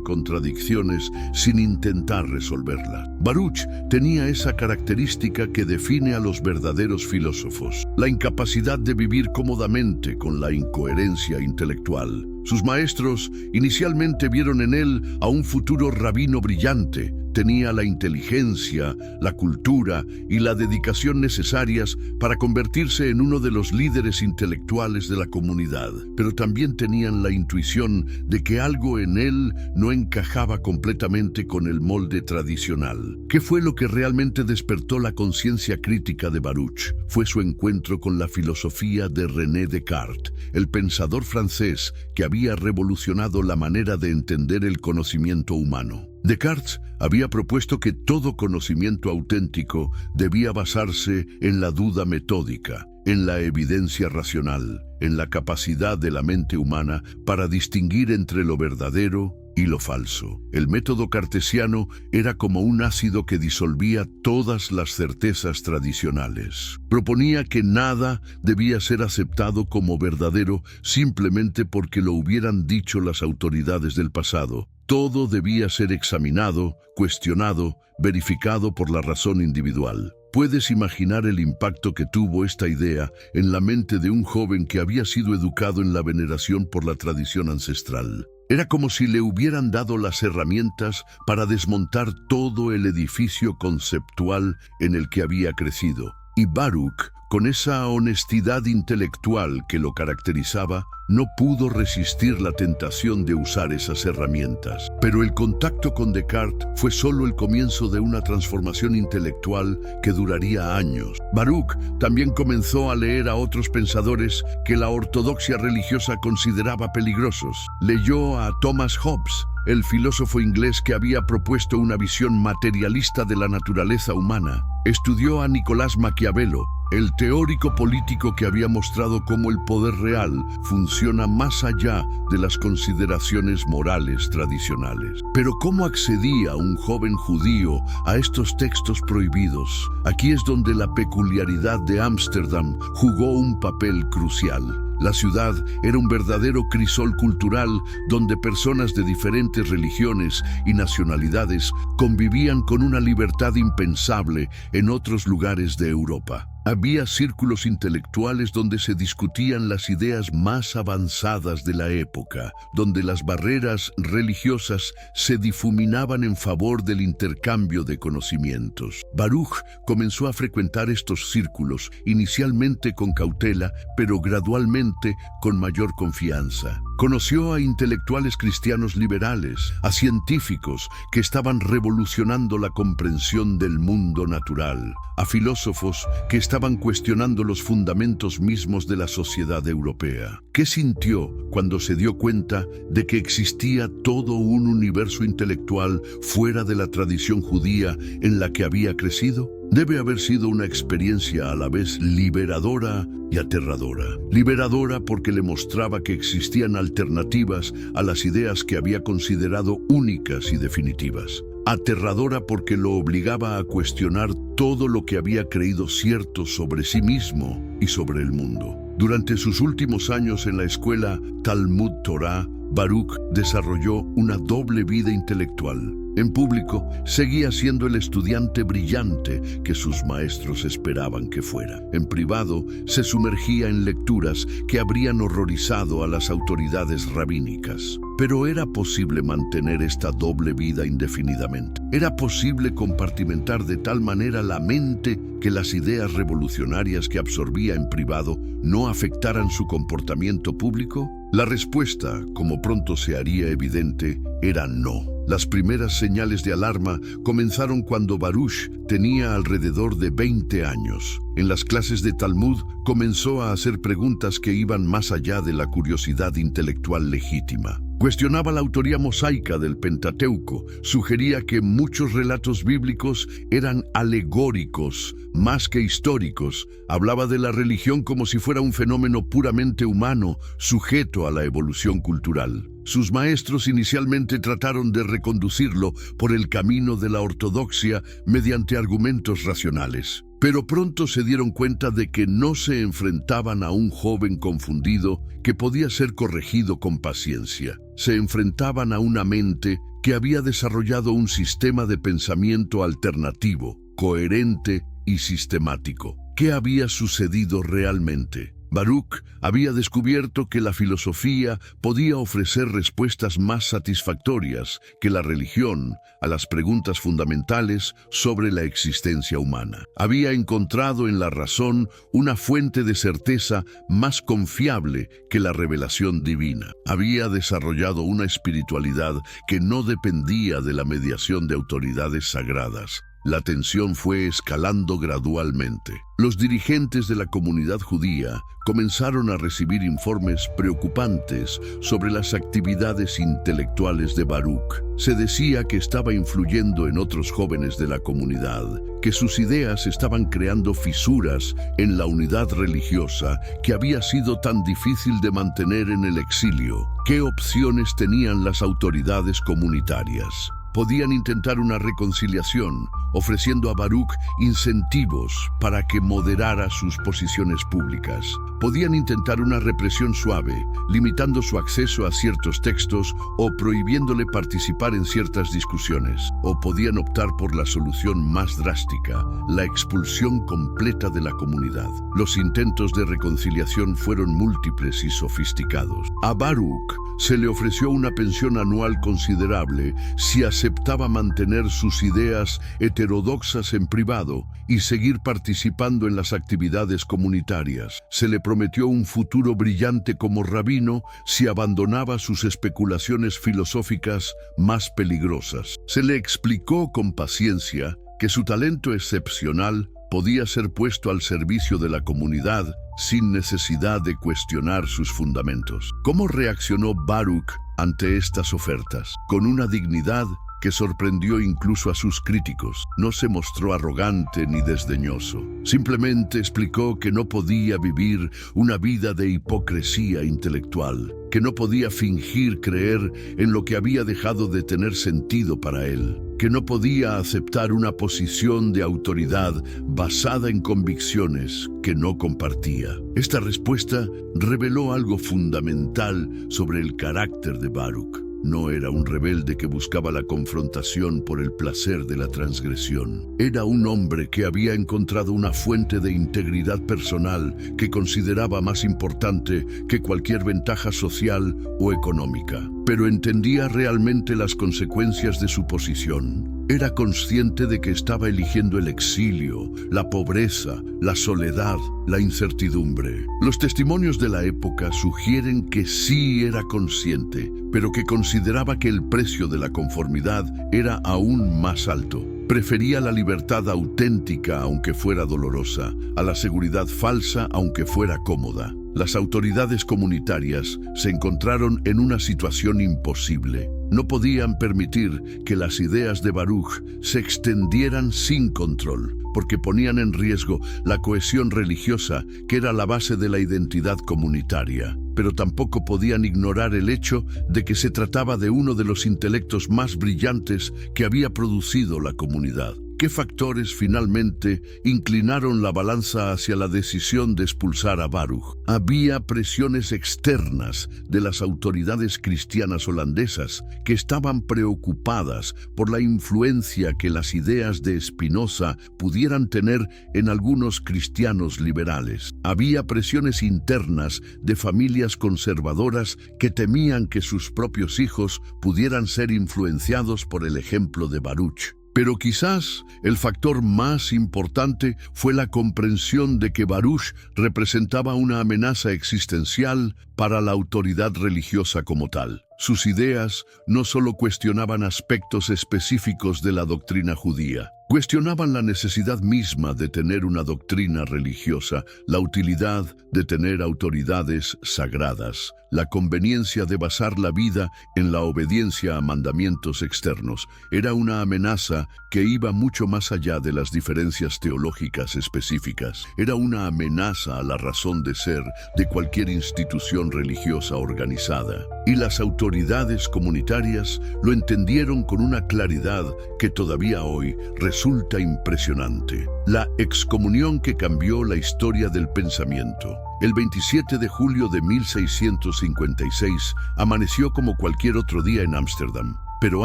contradicciones sin intentar resolverlas. Baruch tenía esa característica que define a los verdaderos filósofos: la incapacidad de vivir cómodamente con la incoherencia intelectual. Sus maestros inicialmente vieron en él a un futuro rabino brillante. Tenía la inteligencia, la cultura y la dedicación necesarias para convertirse en uno de los líderes intelectuales de la comunidad, pero también tenían la intuición de que algo en él no encajaba completamente con el molde tradicional. ¿Qué fue lo que realmente despertó la conciencia crítica de Baruch? Fue su encuentro con la filosofía de René Descartes, el pensador francés que había revolucionado la manera de entender el conocimiento humano. Descartes había propuesto que todo conocimiento auténtico debía basarse en la duda metódica, en la evidencia racional, en la capacidad de la mente humana para distinguir entre lo verdadero y lo falso. El método cartesiano era como un ácido que disolvía todas las certezas tradicionales. Proponía que nada debía ser aceptado como verdadero simplemente porque lo hubieran dicho las autoridades del pasado. Todo debía ser examinado, cuestionado, verificado por la razón individual. ¿Puedes imaginar el impacto que tuvo esta idea en la mente de un joven que había sido educado en la veneración por la tradición ancestral? Era como si le hubieran dado las herramientas para desmontar todo el edificio conceptual en el que había crecido. Y Baruch, con esa honestidad intelectual que lo caracterizaba, no pudo resistir la tentación de usar esas herramientas. Pero el contacto con Descartes fue solo el comienzo de una transformación intelectual que duraría años. Baruch también comenzó a leer a otros pensadores que la ortodoxia religiosa consideraba peligrosos. Leyó a Thomas Hobbes, el filósofo inglés que había propuesto una visión materialista de la naturaleza humana. Estudió a Nicolás Maquiavelo, el teórico político que había mostrado cómo el poder real funciona más allá de las consideraciones morales tradicionales. Pero ¿cómo accedía un joven judío a estos textos prohibidos? Aquí es donde la peculiaridad de Ámsterdam jugó un papel crucial. La ciudad era un verdadero crisol cultural donde personas de diferentes religiones y nacionalidades convivían con una libertad impensable en otros lugares de Europa. Había círculos intelectuales donde se discutían las ideas más avanzadas de la época, donde las barreras religiosas se difuminaban en favor del intercambio de conocimientos. Baruch comenzó a frecuentar estos círculos, inicialmente con cautela, pero gradualmente con mayor confianza. Conoció a intelectuales cristianos liberales, a científicos que estaban revolucionando la comprensión del mundo natural, a filósofos que estaban cuestionando los fundamentos mismos de la sociedad europea. ¿Qué sintió cuando se dio cuenta de que existía todo un universo intelectual fuera de la tradición judía en la que había crecido? Debe haber sido una experiencia a la vez liberadora y aterradora. Liberadora porque le mostraba que existían alternativas a las ideas que había considerado únicas y definitivas. Aterradora porque lo obligaba a cuestionar todo lo que había creído cierto sobre sí mismo y sobre el mundo. Durante sus últimos años en la escuela Talmud Torah, Baruch desarrolló una doble vida intelectual. En público, seguía siendo el estudiante brillante que sus maestros esperaban que fuera. En privado, se sumergía en lecturas que habrían horrorizado a las autoridades rabínicas. Pero era posible mantener esta doble vida indefinidamente. Era posible compartimentar de tal manera la mente que las ideas revolucionarias que absorbía en privado no afectaran su comportamiento público. La respuesta, como pronto se haría evidente, era no. Las primeras señales de alarma comenzaron cuando Baruch tenía alrededor de 20 años. En las clases de Talmud comenzó a hacer preguntas que iban más allá de la curiosidad intelectual legítima. Cuestionaba la autoría mosaica del Pentateuco, sugería que muchos relatos bíblicos eran alegóricos, más que históricos. Hablaba de la religión como si fuera un fenómeno puramente humano, sujeto a la evolución cultural. Sus maestros inicialmente trataron de reconducirlo por el camino de la ortodoxia mediante argumentos racionales. Pero pronto se dieron cuenta de que no se enfrentaban a un joven confundido que podía ser corregido con paciencia. Se enfrentaban a una mente que había desarrollado un sistema de pensamiento alternativo, coherente y sistemático. ¿Qué había sucedido realmente? Baruch había descubierto que la filosofía podía ofrecer respuestas más satisfactorias que la religión a las preguntas fundamentales sobre la existencia humana. Había encontrado en la razón una fuente de certeza más confiable que la revelación divina. Había desarrollado una espiritualidad que no dependía de la mediación de autoridades sagradas. La tensión fue escalando gradualmente. Los dirigentes de la comunidad judía comenzaron a recibir informes preocupantes sobre las actividades intelectuales de Baruch. Se decía que estaba influyendo en otros jóvenes de la comunidad, que sus ideas estaban creando fisuras en la unidad religiosa que había sido tan difícil de mantener en el exilio. ¿Qué opciones tenían las autoridades comunitarias? Podían intentar una reconciliación, ofreciendo a Baruch incentivos para que moderara sus posiciones públicas. Podían intentar una represión suave, limitando su acceso a ciertos textos o prohibiéndole participar en ciertas discusiones. O podían optar por la solución más drástica, la expulsión completa de la comunidad. Los intentos de reconciliación fueron múltiples y sofisticados. A Baruch se le ofreció una pensión anual considerable si aceptaba mantener sus ideas heterodoxas en privado y seguir participando en las actividades comunitarias. Se le prometió un futuro brillante como rabino si abandonaba sus especulaciones filosóficas más peligrosas. Se le explicó con paciencia que su talento excepcional podía ser puesto al servicio de la comunidad sin necesidad de cuestionar sus fundamentos. ¿Cómo reaccionó Baruch ante estas ofertas? Con una dignidad que sorprendió incluso a sus críticos. No se mostró arrogante ni desdeñoso. Simplemente explicó que no podía vivir una vida de hipocresía intelectual, que no podía fingir creer en lo que había dejado de tener sentido para él, que no podía aceptar una posición de autoridad basada en convicciones que no compartía. Esta respuesta reveló algo fundamental sobre el carácter de Baruch. No era un rebelde que buscaba la confrontación por el placer de la transgresión. Era un hombre que había encontrado una fuente de integridad personal que consideraba más importante que cualquier ventaja social o económica. Pero entendía realmente las consecuencias de su posición. Era consciente de que estaba eligiendo el exilio, la pobreza, la soledad, la incertidumbre. Los testimonios de la época sugieren que sí era consciente, pero que consideraba que el precio de la conformidad era aún más alto. Prefería la libertad auténtica, aunque fuera dolorosa, a la seguridad falsa, aunque fuera cómoda. Las autoridades comunitarias se encontraron en una situación imposible. No podían permitir que las ideas de Baruch se extendieran sin control, porque ponían en riesgo la cohesión religiosa que era la base de la identidad comunitaria. Pero tampoco podían ignorar el hecho de que se trataba de uno de los intelectos más brillantes que había producido la comunidad. ¿Qué factores finalmente inclinaron la balanza hacia la decisión de expulsar a Baruch? Había presiones externas de las autoridades cristianas holandesas que estaban preocupadas por la influencia que las ideas de Spinoza pudieran tener en algunos cristianos liberales. Había presiones internas de familias conservadoras que temían que sus propios hijos pudieran ser influenciados por el ejemplo de Baruch. Pero quizás el factor más importante fue la comprensión de que Baruch representaba una amenaza existencial para la autoridad religiosa como tal. Sus ideas no solo cuestionaban aspectos específicos de la doctrina judía, cuestionaban la necesidad misma de tener una doctrina religiosa, la utilidad de tener autoridades sagradas, la conveniencia de basar la vida en la obediencia a mandamientos externos. Era una amenaza que iba mucho más allá de las diferencias teológicas específicas. Era una amenaza a la razón de ser de cualquier institución religiosa organizada. Y las autoridades comunitarias lo entendieron con una claridad que todavía hoy resulta impresionante. La excomunión que cambió la historia del pensamiento. El 27 de julio de 1656 amaneció como cualquier otro día en Ámsterdam, pero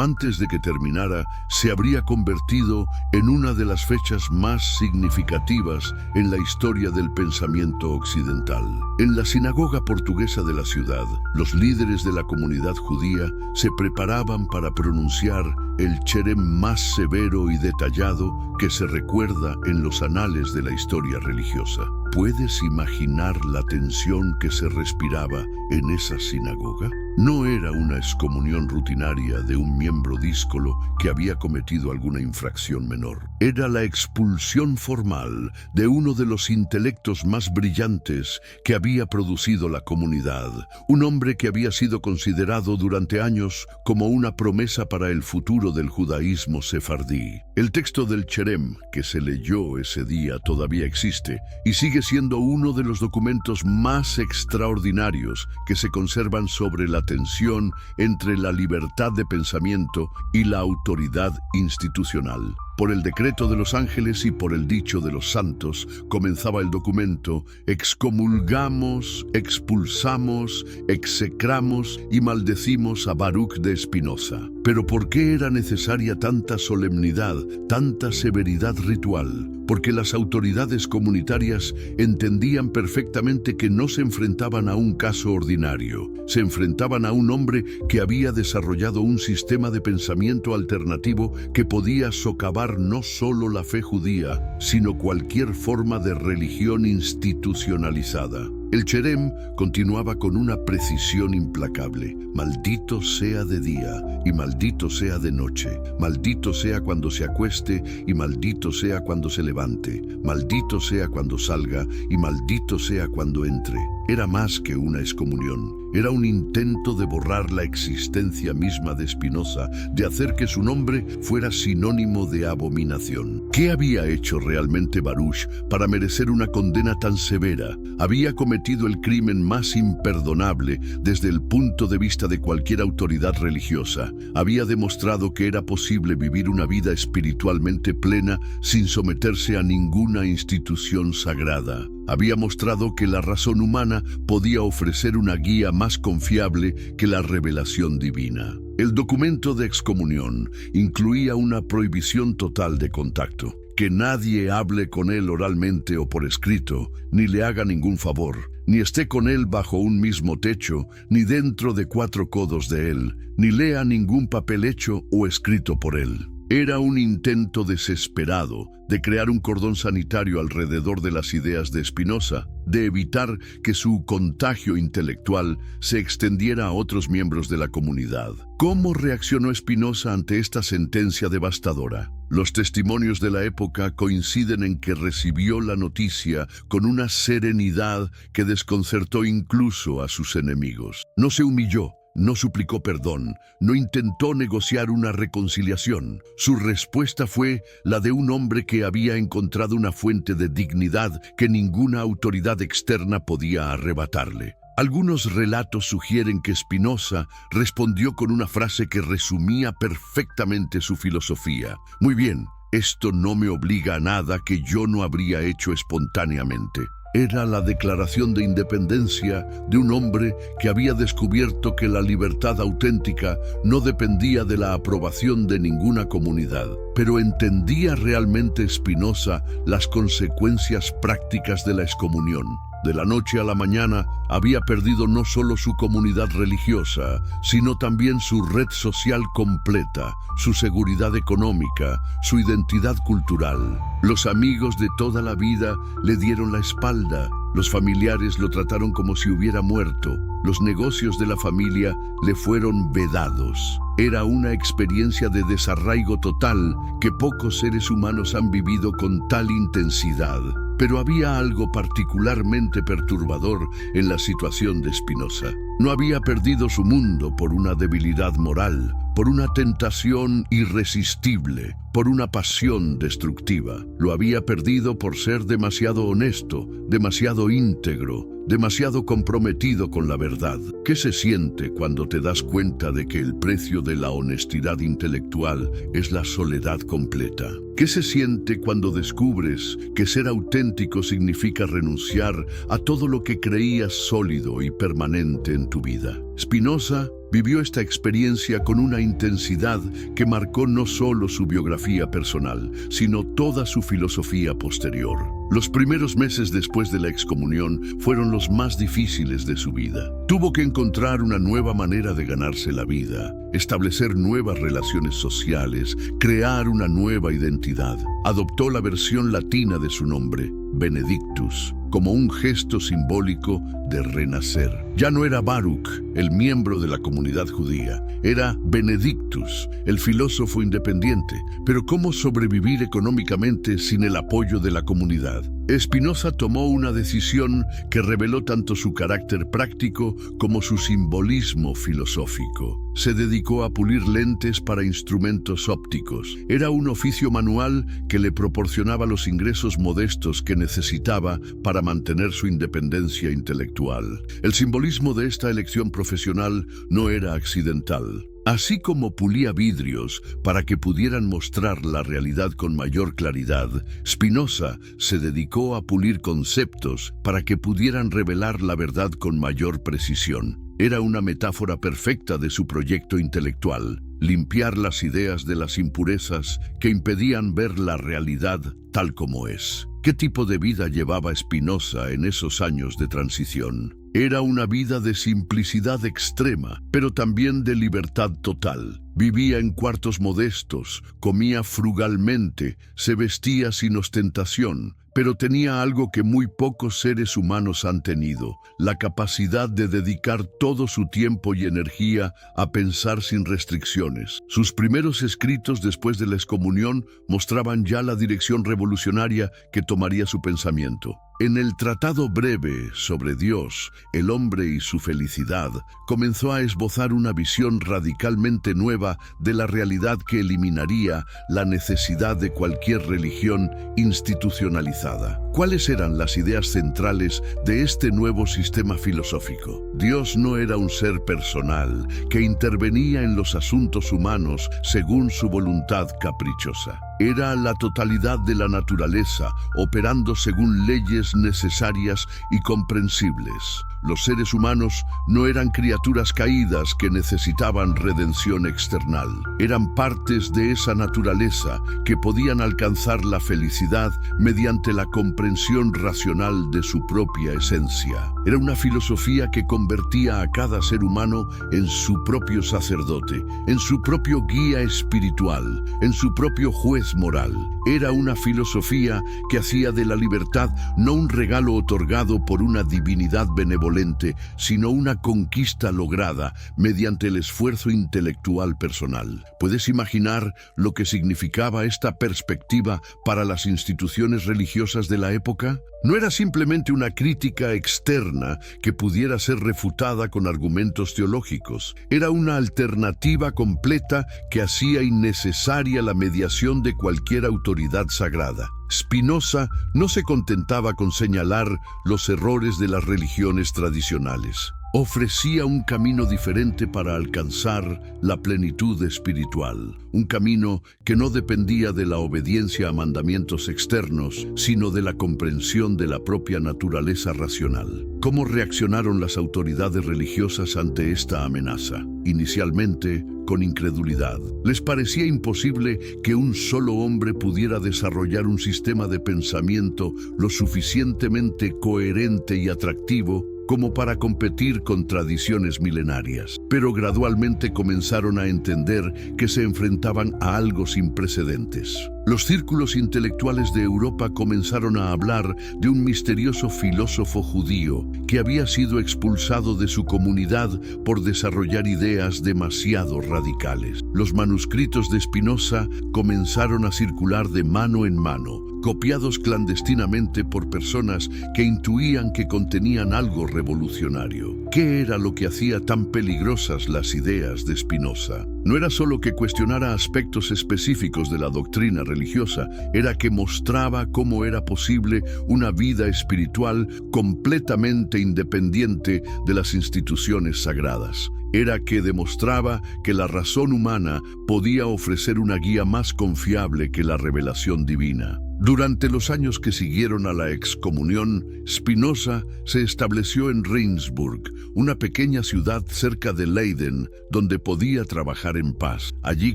antes de que terminara, se habría convertido en una de las fechas más significativas en la historia del pensamiento occidental. En la sinagoga portuguesa de la ciudad, los líderes de la comunidad judía se preparaban para pronunciar el cherem más severo y detallado que se recuerda en los anales de la historia religiosa. ¿Puedes imaginar la tensión que se respiraba en esa sinagoga? No era una excomunión rutinaria de un miembro díscolo que había cometido alguna infracción menor. Era la expulsión formal de uno de los intelectos más brillantes que había producido la comunidad, un hombre que había sido considerado durante años como una promesa para el futuro del judaísmo sefardí. El texto del cherem que se leyó ese día todavía existe y sigue siendo uno de los documentos más extraordinarios que se conservan sobre la tensión entre la libertad de pensamiento y la autoridad institucional. Por el decreto de los ángeles y por el dicho de los santos, comenzaba el documento: excomulgamos, expulsamos, execramos y maldecimos a Baruch de Spinoza. Pero ¿por qué era necesaria tanta solemnidad, tanta severidad ritual? Porque las autoridades comunitarias entendían perfectamente que no se enfrentaban a un caso ordinario, se enfrentaban a un hombre que había desarrollado un sistema de pensamiento alternativo que podía socavar no solo la fe judía, sino cualquier forma de religión institucionalizada. El cherem continuaba con una precisión implacable: maldito sea de día y maldito sea de noche, maldito sea cuando se acueste y maldito sea cuando se levante, maldito sea cuando salga y maldito sea cuando entre. Era más que una excomunión. Era un intento de borrar la existencia misma de Spinoza, de hacer que su nombre fuera sinónimo de abominación. ¿Qué había hecho realmente Baruch para merecer una condena tan severa? Había cometido el crimen más imperdonable desde el punto de vista de cualquier autoridad religiosa. Había demostrado que era posible vivir una vida espiritualmente plena sin someterse a ninguna institución sagrada. Había mostrado que la razón humana podía ofrecer una guía más confiable que la revelación divina. El documento de excomunión incluía una prohibición total de contacto: que nadie hable con él oralmente o por escrito, ni le haga ningún favor, ni esté con él bajo un mismo techo, ni dentro de 4 codos de él, ni lea ningún papel hecho o escrito por él. Era un intento desesperado de crear un cordón sanitario alrededor de las ideas de Spinoza, de evitar que su contagio intelectual se extendiera a otros miembros de la comunidad. ¿Cómo reaccionó Spinoza ante esta sentencia devastadora? Los testimonios de la época coinciden en que recibió la noticia con una serenidad que desconcertó incluso a sus enemigos. No se humilló, no suplicó perdón, no intentó negociar una reconciliación. Su respuesta fue la de un hombre que había encontrado una fuente de dignidad que ninguna autoridad externa podía arrebatarle. Algunos relatos sugieren que Spinoza respondió con una frase que resumía perfectamente su filosofía: muy bien, Esto no me obliga a nada que yo no habría hecho espontáneamente. Era la declaración de independencia de un hombre que había descubierto que la libertad auténtica no dependía de la aprobación de ninguna comunidad. Pero ¿entendía realmente Spinoza las consecuencias prácticas de la excomunión? De la noche a la mañana había perdido no solo su comunidad religiosa, sino también su red social completa, su seguridad económica, su identidad cultural. Los amigos de toda la vida le dieron la espalda, los familiares lo trataron como si hubiera muerto, los negocios de la familia le fueron vedados. Era una experiencia de desarraigo total que pocos seres humanos han vivido con tal intensidad. Pero había algo particularmente perturbador en la situación de Spinoza. No había perdido su mundo por una debilidad moral, por una tentación irresistible, por una pasión destructiva. Lo había perdido por ser demasiado honesto, demasiado íntegro, demasiado comprometido con la verdad. ¿Qué se siente cuando te das cuenta de que el precio de la honestidad intelectual es la soledad completa? ¿Qué se siente cuando descubres que ser auténtico significa renunciar a todo lo que creías sólido y permanente en tu vida? Spinoza vivió esta experiencia con una intensidad que marcó no solo su biografía personal, sino toda su filosofía posterior. Los primeros meses después de la excomunión fueron los más difíciles de su vida. Tuvo que encontrar una nueva manera de ganarse la vida, establecer nuevas relaciones sociales, crear una nueva identidad. Adoptó la versión latina de su nombre, Benedictus, como un gesto simbólico de renacer. Ya no era Baruch, el miembro de la comunidad judía, era Benedictus, el filósofo independiente. Pero ¿cómo sobrevivir económicamente sin el apoyo de la comunidad? Spinoza tomó una decisión que reveló tanto su carácter práctico como su simbolismo filosófico. Se dedicó a pulir lentes para instrumentos ópticos. Era un oficio manual que le proporcionaba los ingresos modestos que necesitaba para mantener su independencia intelectual. El simbolismo de esta elección profesional no era accidental. Así como pulía vidrios para que pudieran mostrar la realidad con mayor claridad, Spinoza se dedicó a pulir conceptos para que pudieran revelar la verdad con mayor precisión. Era una metáfora perfecta de su proyecto intelectual, limpiar las ideas de las impurezas que impedían ver la realidad tal como es. ¿Qué tipo de vida llevaba Spinoza en esos años de transición? Era una vida de simplicidad extrema, pero también de libertad total. Vivía en cuartos modestos, comía frugalmente, se vestía sin ostentación, pero tenía algo que muy pocos seres humanos han tenido: la capacidad de dedicar todo su tiempo y energía a pensar sin restricciones. Sus primeros escritos después de la excomunión mostraban ya la dirección revolucionaria que tomaría su pensamiento. En el Tratado Breve sobre Dios, el hombre y su felicidad, comenzó a esbozar una visión radicalmente nueva de la realidad que eliminaría la necesidad de cualquier religión institucionalizada. ¿Cuáles eran las ideas centrales de este nuevo sistema filosófico? Dios no era un ser personal que intervenía en los asuntos humanos según su voluntad caprichosa. Era la totalidad de la naturaleza, operando según leyes necesarias y comprensibles. Los seres humanos no eran criaturas caídas que necesitaban redención external. Eran partes de esa naturaleza que podían alcanzar la felicidad mediante la comprensión racional de su propia esencia. Era una filosofía que convertía a cada ser humano en su propio sacerdote, en su propio guía espiritual, en su propio juez moral. Era una filosofía que hacía de la libertad no un regalo otorgado por una divinidad benevolente, sino una conquista lograda mediante el esfuerzo intelectual personal. ¿Puedes imaginar lo que significaba esta perspectiva para las instituciones religiosas de la época? No era simplemente una crítica externa que pudiera ser refutada con argumentos teológicos. Era una alternativa completa que hacía innecesaria la mediación de cualquier autoridad sagrada. Spinoza no se contentaba con señalar los errores de las religiones tradicionales. ofrecía un camino diferente para alcanzar la plenitud espiritual, un camino que no dependía de la obediencia a mandamientos externos, sino de la comprensión de la propia naturaleza racional. ¿Cómo reaccionaron las autoridades religiosas ante esta amenaza? Inicialmente, con incredulidad. Les parecía imposible que un solo hombre pudiera desarrollar un sistema de pensamiento lo suficientemente coherente y atractivo como para competir con tradiciones milenarias. Pero gradualmente comenzaron a entender que se enfrentaban a algo sin precedentes. Los círculos intelectuales de Europa comenzaron a hablar de un misterioso filósofo judío que había sido expulsado de su comunidad por desarrollar ideas demasiado radicales. Los manuscritos de Spinoza comenzaron a circular de mano en mano, copiados clandestinamente por personas que intuían que contenían algo revolucionario. ¿Qué era lo que hacía tan peligrosas las ideas de Spinoza? No era solo que cuestionara aspectos específicos de la doctrina religiosa, era que mostraba cómo era posible una vida espiritual completamente independiente de las instituciones sagradas. Era que demostraba que la razón humana podía ofrecer una guía más confiable que la revelación divina. Durante los años que siguieron a la excomunión, Spinoza se estableció en Regensburg, una pequeña ciudad cerca de Leiden, donde podía trabajar en paz. Allí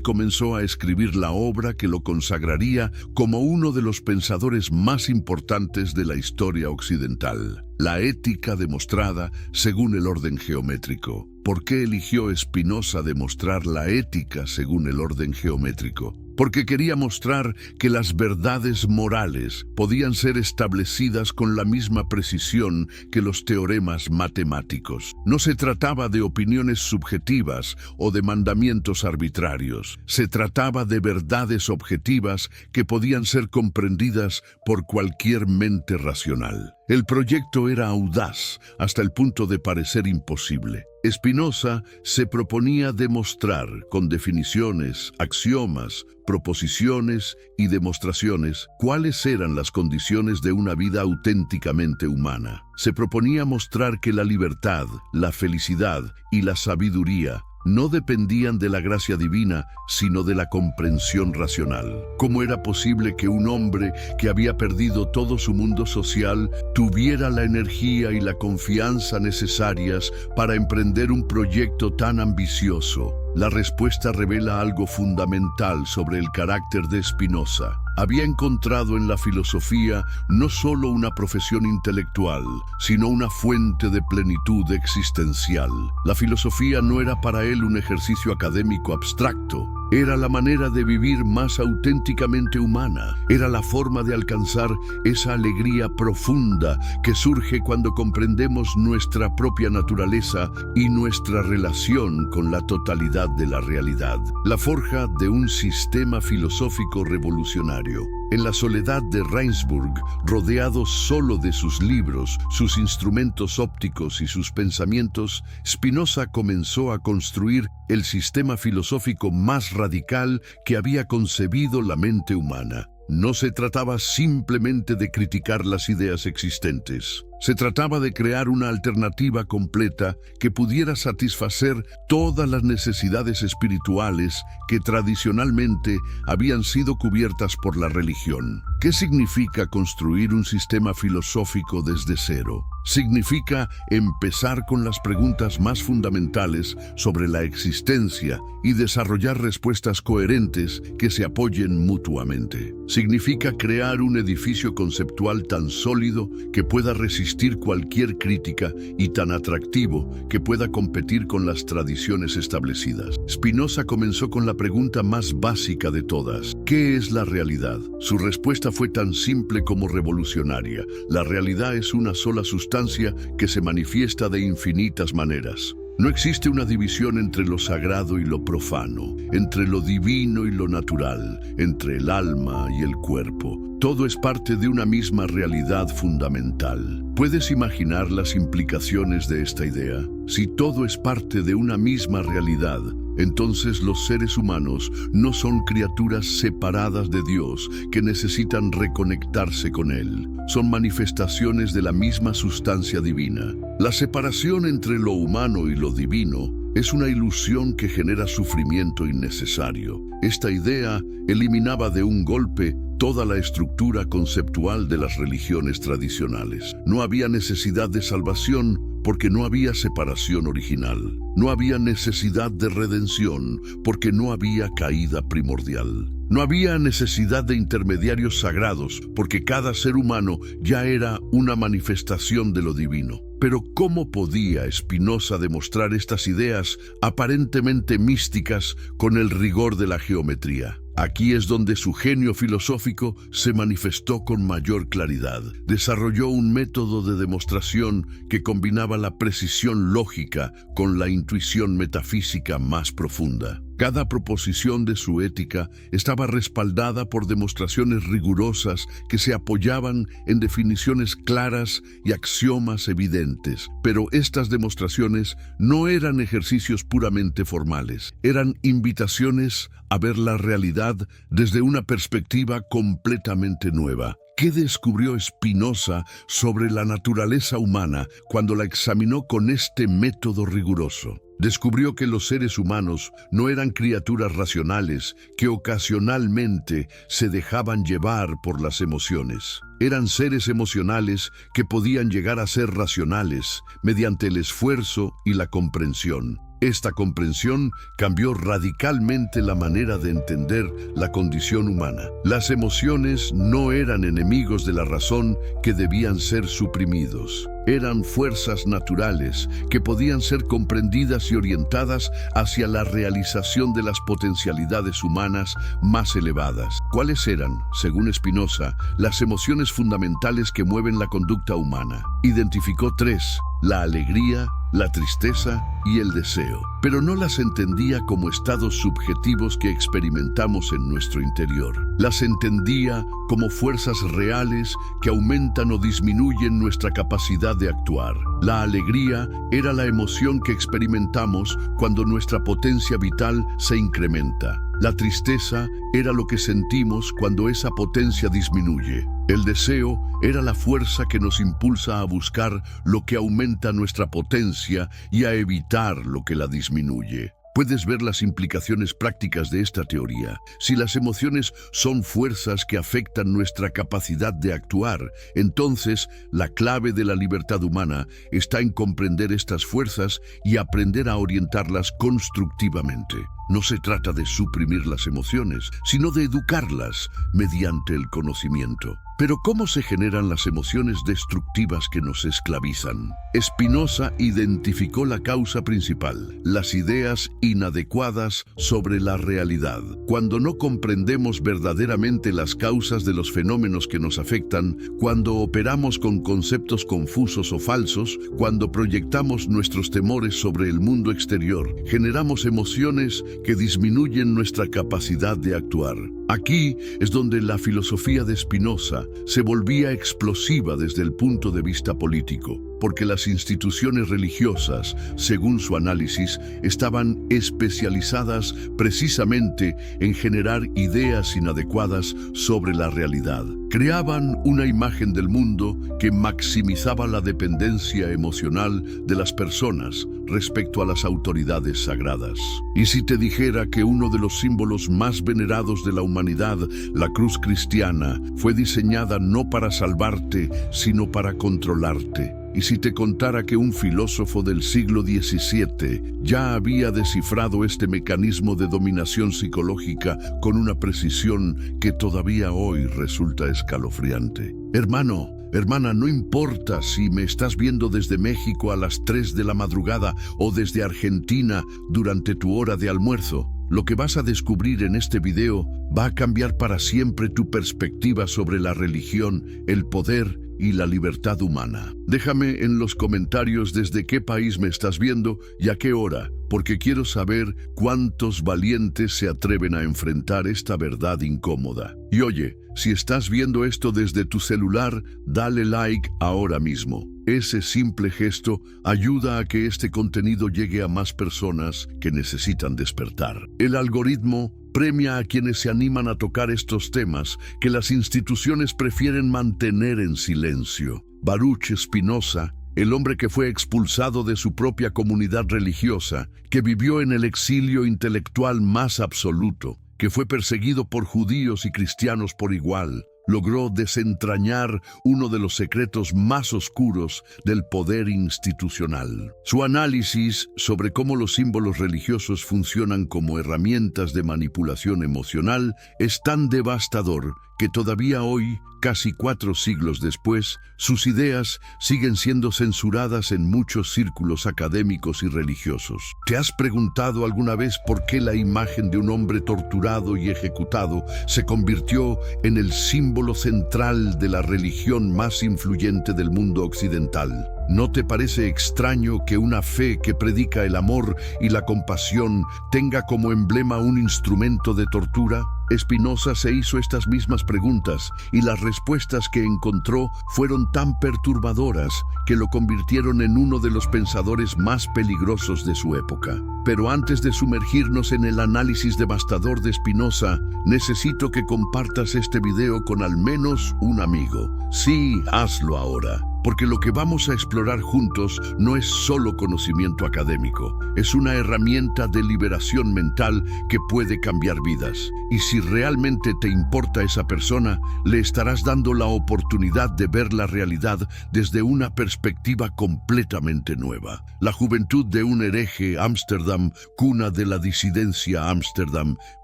comenzó a escribir la obra que lo consagraría como uno de los pensadores más importantes de la historia occidental, La ética demostrada según el orden geométrico. ¿Por qué eligió Spinoza demostrar la ética según el orden geométrico? Porque quería mostrar que las verdades morales podían ser establecidas con la misma precisión que los teoremas matemáticos. No se trataba de opiniones subjetivas o de mandamientos arbitrarios. Se trataba de verdades objetivas que podían ser comprendidas por cualquier mente racional. El proyecto era audaz hasta el punto de parecer imposible. Spinoza se proponía demostrar con definiciones, axiomas, proposiciones y demostraciones cuáles eran las condiciones de una vida auténticamente humana. Se proponía mostrar que la libertad, la felicidad y la sabiduría no dependían de la gracia divina, sino de la comprensión racional. ¿Cómo era posible que un hombre que había perdido todo su mundo social tuviera la energía y la confianza necesarias para emprender un proyecto tan ambicioso? La respuesta revela algo fundamental sobre el carácter de Spinoza. Había encontrado en la filosofía no solo una profesión intelectual, sino una fuente de plenitud existencial. La filosofía no era para él un ejercicio académico abstracto. Era la manera de vivir más auténticamente humana. Era la forma de alcanzar esa alegría profunda que surge cuando comprendemos nuestra propia naturaleza y nuestra relación con la totalidad de la realidad. La forja de un sistema filosófico revolucionario. En la soledad de Regensburg, rodeado solo de sus libros, sus instrumentos ópticos y sus pensamientos, Spinoza comenzó a construir el sistema filosófico más radical que había concebido la mente humana. No se trataba simplemente de criticar las ideas existentes. Se trataba de crear una alternativa completa que pudiera satisfacer todas las necesidades espirituales que tradicionalmente habían sido cubiertas por la religión. ¿Qué significa construir un sistema filosófico desde cero? Significa empezar con las preguntas más fundamentales sobre la existencia y desarrollar respuestas coherentes que se apoyen mutuamente. Significa crear un edificio conceptual tan sólido que pueda resistir cualquier crítica y tan atractivo que pueda competir con las tradiciones establecidas. Spinoza comenzó con la pregunta más básica de todas: ¿qué es la realidad? Su respuesta fue tan simple como revolucionaria. La realidad es una sola sustancia que se manifiesta de infinitas maneras. No existe una división entre lo sagrado y lo profano, entre lo divino y lo natural, entre el alma y el cuerpo. Todo es parte de una misma realidad fundamental. ¿Puedes imaginar las implicaciones de esta idea? Si todo es parte de una misma realidad, entonces los seres humanos no son criaturas separadas de Dios que necesitan reconectarse con Él. Son manifestaciones de la misma sustancia divina. La separación entre lo humano y lo divino es una ilusión que genera sufrimiento innecesario. Esta idea eliminaba de un golpe toda la estructura conceptual de las religiones tradicionales. No había necesidad de salvación porque no había separación original. No había necesidad de redención porque no había caída primordial. No había necesidad de intermediarios sagrados porque cada ser humano ya era una manifestación de lo divino. Pero ¿cómo podía Spinoza demostrar estas ideas aparentemente místicas con el rigor de la geometría? Aquí es donde su genio filosófico se manifestó con mayor claridad. Desarrolló un método de demostración que combinaba la precisión lógica con la intuición metafísica más profunda. Cada proposición de su ética estaba respaldada por demostraciones rigurosas que se apoyaban en definiciones claras y axiomas evidentes. Pero estas demostraciones no eran ejercicios puramente formales, eran invitaciones a ver la realidad desde una perspectiva completamente nueva. ¿Qué descubrió Spinoza sobre la naturaleza humana cuando la examinó con este método riguroso? Descubrió que los seres humanos no eran criaturas racionales que ocasionalmente se dejaban llevar por las emociones. Eran seres emocionales que podían llegar a ser racionales mediante el esfuerzo y la comprensión. Esta comprensión cambió radicalmente la manera de entender la condición humana. Las emociones no eran enemigos de la razón que debían ser suprimidos. Eran fuerzas naturales que podían ser comprendidas y orientadas hacia la realización de las potencialidades humanas más elevadas. ¿Cuáles eran, según Spinoza, las emociones fundamentales que mueven la conducta humana? Identificó tres: la alegría, la tristeza y el deseo, pero no las entendía como estados subjetivos que experimentamos en nuestro interior. Las entendía como fuerzas reales que aumentan o disminuyen nuestra capacidad de actuar. La alegría era la emoción que experimentamos cuando nuestra potencia vital se incrementa. La tristeza era lo que sentimos cuando esa potencia disminuye. El deseo era la fuerza que nos impulsa a buscar lo que aumenta nuestra potencia y a evitar lo que la disminuye. Puedes ver las implicaciones prácticas de esta teoría. Si las emociones son fuerzas que afectan nuestra capacidad de actuar, entonces la clave de la libertad humana está en comprender estas fuerzas y aprender a orientarlas constructivamente. No se trata de suprimir las emociones, sino de educarlas mediante el conocimiento. Pero ¿cómo se generan las emociones destructivas que nos esclavizan? Spinoza identificó la causa principal: las ideas inadecuadas sobre la realidad. Cuando no comprendemos verdaderamente las causas de los fenómenos que nos afectan, cuando operamos con conceptos confusos o falsos, cuando proyectamos nuestros temores sobre el mundo exterior, generamos emociones que disminuyen nuestra capacidad de actuar. Aquí es donde la filosofía de Spinoza se volvía explosiva desde el punto de vista político, porque las instituciones religiosas, según su análisis, estaban especializadas precisamente en generar ideas inadecuadas sobre la realidad. Creaban una imagen del mundo que maximizaba la dependencia emocional de las personas respecto a las autoridades sagradas. Y si te dijera que uno de los símbolos más venerados de la humanidad, la cruz cristiana, fue diseñada no para salvarte, sino para controlarte. Y si te contara que un filósofo del siglo XVII ya había descifrado este mecanismo de dominación psicológica con una precisión que todavía hoy resulta escalofriante. Hermano, hermana, no importa si me estás viendo desde México a las 3 de la madrugada o desde Argentina durante tu hora de almuerzo. Lo que vas a descubrir en este video va a cambiar para siempre tu perspectiva sobre la religión, el poder y la libertad humana. Déjame en los comentarios desde qué país me estás viendo y a qué hora, porque quiero saber cuántos valientes se atreven a enfrentar esta verdad incómoda. Y oye, si estás viendo esto desde tu celular, dale like ahora mismo. Ese simple gesto ayuda a que este contenido llegue a más personas que necesitan despertar. El algoritmo premia a quienes se animan a tocar estos temas que las instituciones prefieren mantener en silencio. Baruch Spinoza, el hombre que fue expulsado de su propia comunidad religiosa, que vivió en el exilio intelectual más absoluto, que fue perseguido por judíos y cristianos por igual, logró desentrañar uno de los secretos más oscuros del poder institucional. Su análisis sobre cómo los símbolos religiosos funcionan como herramientas de manipulación emocional es tan devastador que todavía hoy, casi 4 siglos después, sus ideas siguen siendo censuradas en muchos círculos académicos y religiosos. ¿Te has preguntado alguna vez por qué la imagen de un hombre torturado y ejecutado se convirtió en el símbolo central de la religión más influyente del mundo occidental? ¿No te parece extraño que una fe que predica el amor y la compasión tenga como emblema un instrumento de tortura? Spinoza se hizo estas mismas preguntas y las respuestas que encontró fueron tan perturbadoras que lo convirtieron en uno de los pensadores más peligrosos de su época. Pero antes de sumergirnos en el análisis devastador de Spinoza, necesito que compartas este video con al menos un amigo. Sí, hazlo ahora. Porque lo que vamos a explorar juntos no es solo conocimiento académico, es una herramienta de liberación mental que puede cambiar vidas. Y si realmente te importa esa persona, le estarás dando la oportunidad de ver la realidad desde una perspectiva completamente nueva. La juventud de un hereje, Ámsterdam, cuna de la disidencia, Ámsterdam,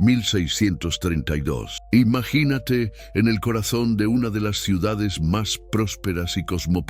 1632. Imagínate en el corazón de una de las ciudades más prósperas y cosmopolitas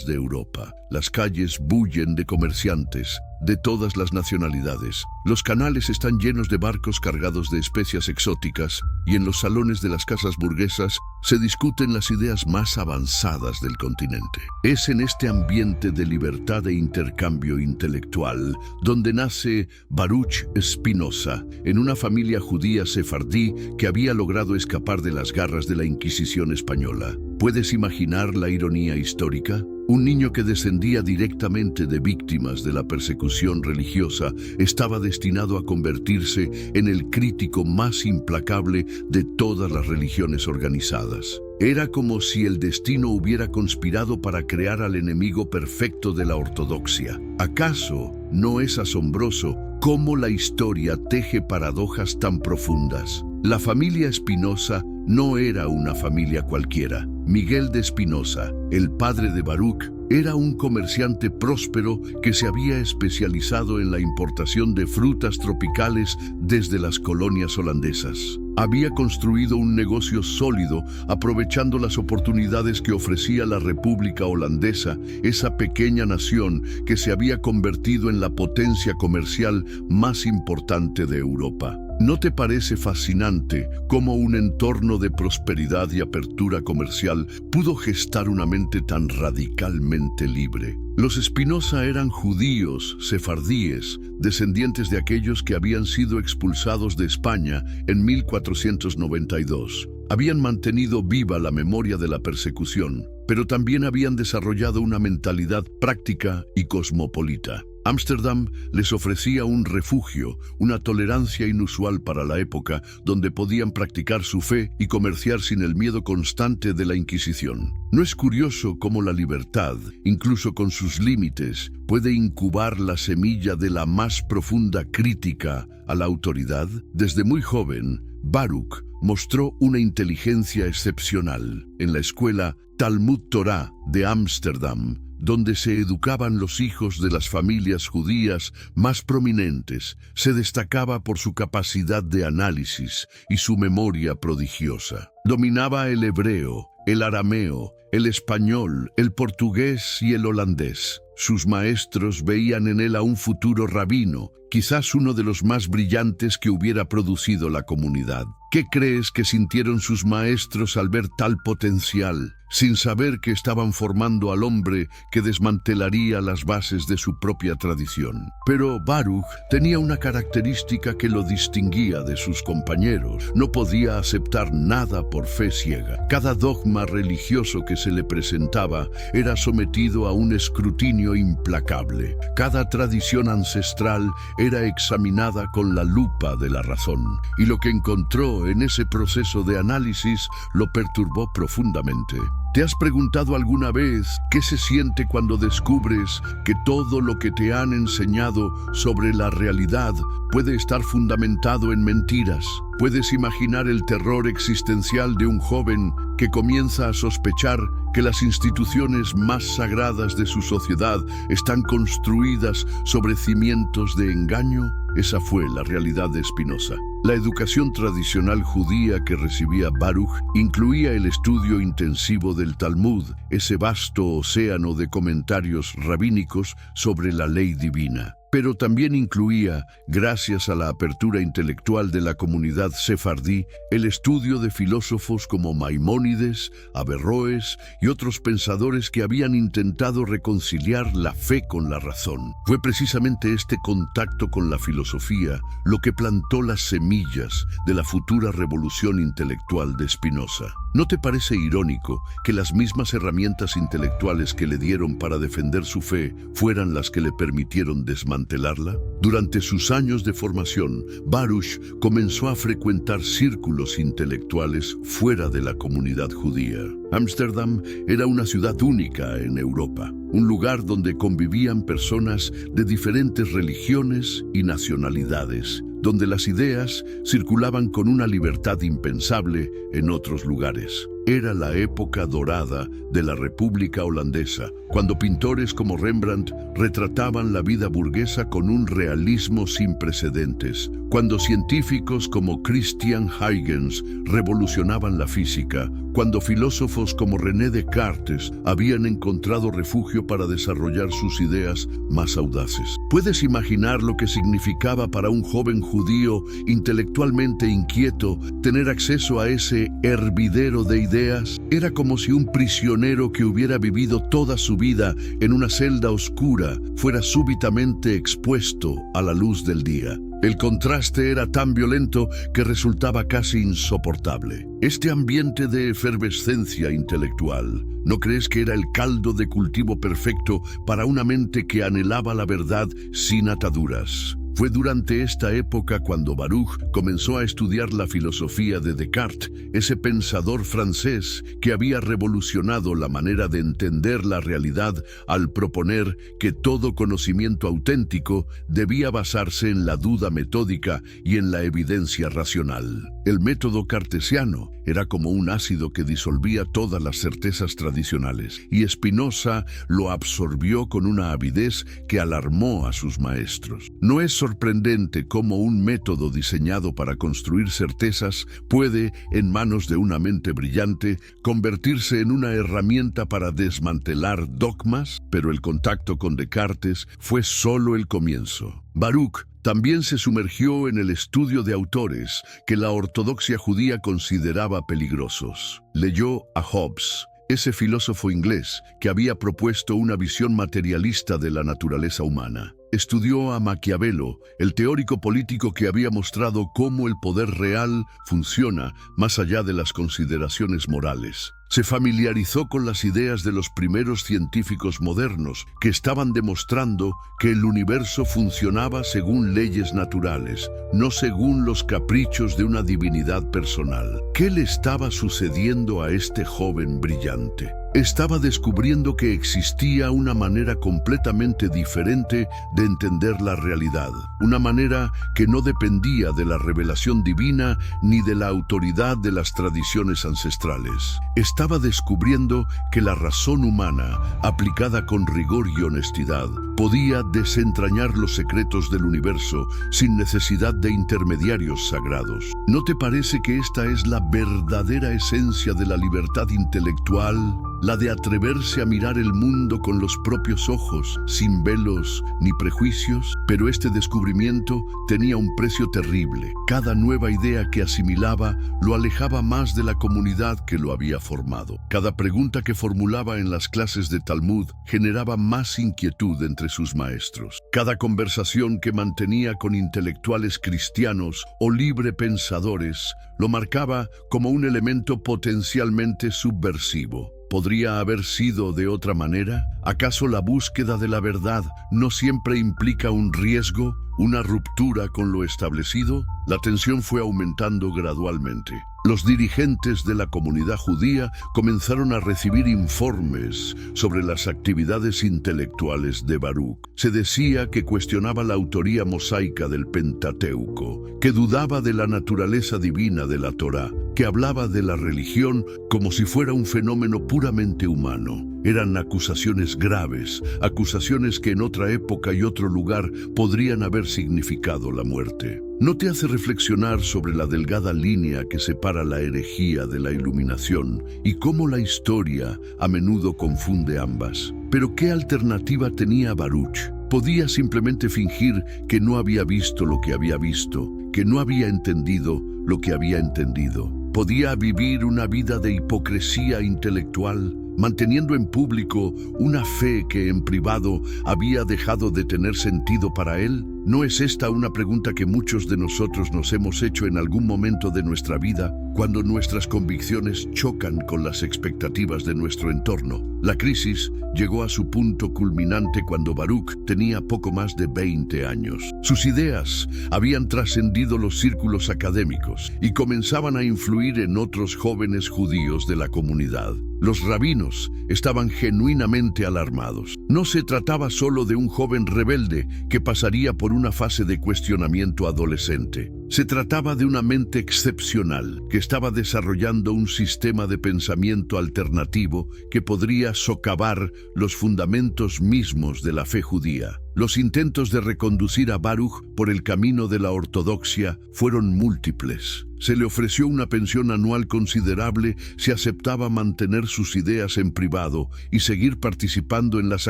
de Europa. Las calles bullen de comerciantes de todas las nacionalidades. Los canales están llenos de barcos cargados de especias exóticas y en los salones de las casas burguesas se discuten las ideas más avanzadas del continente. Es en este ambiente de libertad e intercambio intelectual donde nace Baruch Spinoza, en una familia judía sefardí que había logrado escapar de las garras de la Inquisición española. ¿Puedes imaginar la ironía histórica? Un niño que descendía directamente de víctimas de la persecución religiosa estaba destinado a convertirse en el crítico más implacable de todas las religiones organizadas. Era como si el destino hubiera conspirado para crear al enemigo perfecto de la ortodoxia. ¿Acaso no es asombroso cómo la historia teje paradojas tan profundas? La familia Spinoza no era una familia cualquiera. Miguel de Spinoza, el padre de Baruch, era un comerciante próspero que se había especializado en la importación de frutas tropicales desde las colonias holandesas. Había construido un negocio sólido aprovechando las oportunidades que ofrecía la República Holandesa, esa pequeña nación que se había convertido en la potencia comercial más importante de Europa. ¿No te parece fascinante cómo un entorno de prosperidad y apertura comercial pudo gestar una mente tan radicalmente libre? Los Spinoza eran judíos, sefardíes, descendientes de aquellos que habían sido expulsados de España en 1492. Habían mantenido viva la memoria de la persecución, pero también habían desarrollado una mentalidad práctica y cosmopolita. Ámsterdam les ofrecía un refugio, una tolerancia inusual para la época, donde podían practicar su fe y comerciar sin el miedo constante de la Inquisición. ¿No es curioso cómo la libertad, incluso con sus límites, puede incubar la semilla de la más profunda crítica a la autoridad? Desde muy joven, Baruch mostró una inteligencia excepcional. En la escuela Talmud Torah de Ámsterdam, donde se educaban los hijos de las familias judías más prominentes, se destacaba por su capacidad de análisis y su memoria prodigiosa. Dominaba el hebreo, el arameo, el español, el portugués y el holandés. Sus maestros veían en él a un futuro rabino, quizás uno de los más brillantes que hubiera producido la comunidad. ¿Qué crees que sintieron sus maestros al ver tal potencial? sin saber que estaban formando al hombre que desmantelaría las bases de su propia tradición. Pero Baruch tenía una característica que lo distinguía de sus compañeros. No podía aceptar nada por fe ciega. Cada dogma religioso que se le presentaba era sometido a un escrutinio implacable. Cada tradición ancestral era examinada con la lupa de la razón, y lo que encontró en ese proceso de análisis lo perturbó profundamente. ¿Te has preguntado alguna vez qué se siente cuando descubres que todo lo que te han enseñado sobre la realidad puede estar fundamentado en mentiras? ¿Puedes imaginar el terror existencial de un joven que comienza a sospechar que las instituciones más sagradas de su sociedad están construidas sobre cimientos de engaño? Esa fue la realidad de Spinoza. La educación tradicional judía que recibía Baruch incluía el estudio intensivo del Talmud, ese vasto océano de comentarios rabínicos sobre la ley divina. Pero también incluía, gracias a la apertura intelectual de la comunidad sefardí, el estudio de filósofos como Maimónides, Averroes y otros pensadores que habían intentado reconciliar la fe con la razón. Fue precisamente este contacto con la filosofía lo que plantó las semillas de la futura revolución intelectual de Spinoza. ¿No te parece irónico que las mismas herramientas intelectuales que le dieron para defender su fe fueran las que le permitieron desmantelarla? Durante sus años de formación, Baruch comenzó a frecuentar círculos intelectuales fuera de la comunidad judía. Ámsterdam era una ciudad única en Europa, un lugar donde convivían personas de diferentes religiones y nacionalidades, donde las ideas circulaban con una libertad impensable en otros lugares. Era la época dorada de la República Holandesa, cuando pintores como Rembrandt retrataban la vida burguesa con un realismo sin precedentes, cuando científicos como Christian Huygens revolucionaban la física, cuando filósofos como René Descartes habían encontrado refugio para desarrollar sus ideas más audaces. ¿Puedes imaginar lo que significaba para un joven judío intelectualmente inquieto tener acceso a ese hervidero de ideas? Era como si un prisionero que hubiera vivido toda su vida en una celda oscura fuera súbitamente expuesto a la luz del día. El contraste era tan violento que resultaba casi insoportable. Este ambiente de efervescencia intelectual, ¿no crees que era el caldo de cultivo perfecto para una mente que anhelaba la verdad sin ataduras? Fue durante esta época cuando Baruch comenzó a estudiar la filosofía de Descartes, ese pensador francés que había revolucionado la manera de entender la realidad al proponer que todo conocimiento auténtico debía basarse en la duda metódica y en la evidencia racional. El método cartesiano era como un ácido que disolvía todas las certezas tradicionales, y Spinoza lo absorbió con una avidez que alarmó a sus maestros. No es sorprendente cómo un método diseñado para construir certezas puede, en manos de una mente brillante, convertirse en una herramienta para desmantelar dogmas, pero el contacto con Descartes fue solo el comienzo. Baruch también se sumergió en el estudio de autores que la ortodoxia judía consideraba peligrosos. Leyó a Hobbes, ese filósofo inglés que había propuesto una visión materialista de la naturaleza humana. Estudió a Maquiavelo, el teórico político que había mostrado cómo el poder real funciona más allá de las consideraciones morales. Se familiarizó con las ideas de los primeros científicos modernos que estaban demostrando que el universo funcionaba según leyes naturales, no según los caprichos de una divinidad personal. ¿Qué le estaba sucediendo a este joven brillante? Estaba descubriendo que existía una manera completamente diferente de entender la realidad, una manera que no dependía de la revelación divina ni de la autoridad de las tradiciones ancestrales. Estaba descubriendo que la razón humana, aplicada con rigor y honestidad, podía desentrañar los secretos del universo sin necesidad de intermediarios sagrados. ¿No te parece que esta es la verdadera esencia de la libertad intelectual? la de atreverse a mirar el mundo con los propios ojos, sin velos ni prejuicios. Pero este descubrimiento tenía un precio terrible. Cada nueva idea que asimilaba lo alejaba más de la comunidad que lo había formado. Cada pregunta que formulaba en las clases de Talmud generaba más inquietud entre sus maestros. Cada conversación que mantenía con intelectuales cristianos o librepensadores lo marcaba como un elemento potencialmente subversivo. ¿Podría haber sido de otra manera? ¿Acaso la búsqueda de la verdad no siempre implica un riesgo, una ruptura con lo establecido? La tensión fue aumentando gradualmente. Los dirigentes de la comunidad judía comenzaron a recibir informes sobre las actividades intelectuales de Baruch. Se decía que cuestionaba la autoría mosaica del Pentateuco, que dudaba de la naturaleza divina de la Torá, que hablaba de la religión como si fuera un fenómeno puramente humano. Eran acusaciones graves, acusaciones que en otra época y otro lugar podrían haber significado la muerte. ¿No te hace reflexionar sobre la delgada línea que separa la herejía de la iluminación y cómo la historia a menudo confunde ambas? Pero ¿qué alternativa tenía Baruch? Podía simplemente fingir que no había visto lo que había visto, que no había entendido lo que había entendido. Podía vivir una vida de hipocresía intelectual, manteniendo en público una fe que en privado había dejado de tener sentido para él. ¿No es esta una pregunta que muchos de nosotros nos hemos hecho en algún momento de nuestra vida, cuando nuestras convicciones chocan con las expectativas de nuestro entorno? La crisis llegó a su punto culminante cuando Baruch tenía poco más de 20 años. Sus ideas habían trascendido los círculos académicos y comenzaban a influir en otros jóvenes judíos de la comunidad. Los rabinos estaban genuinamente alarmados. No se trataba solo de un joven rebelde que pasaría por una fase de cuestionamiento adolescente. Se trataba de una mente excepcional que estaba desarrollando un sistema de pensamiento alternativo que podría socavar los fundamentos mismos de la fe judía. Los intentos de reconducir a Baruch por el camino de la ortodoxia fueron múltiples. Se le ofreció una pensión anual considerable si aceptaba mantener sus ideas en privado y seguir participando en las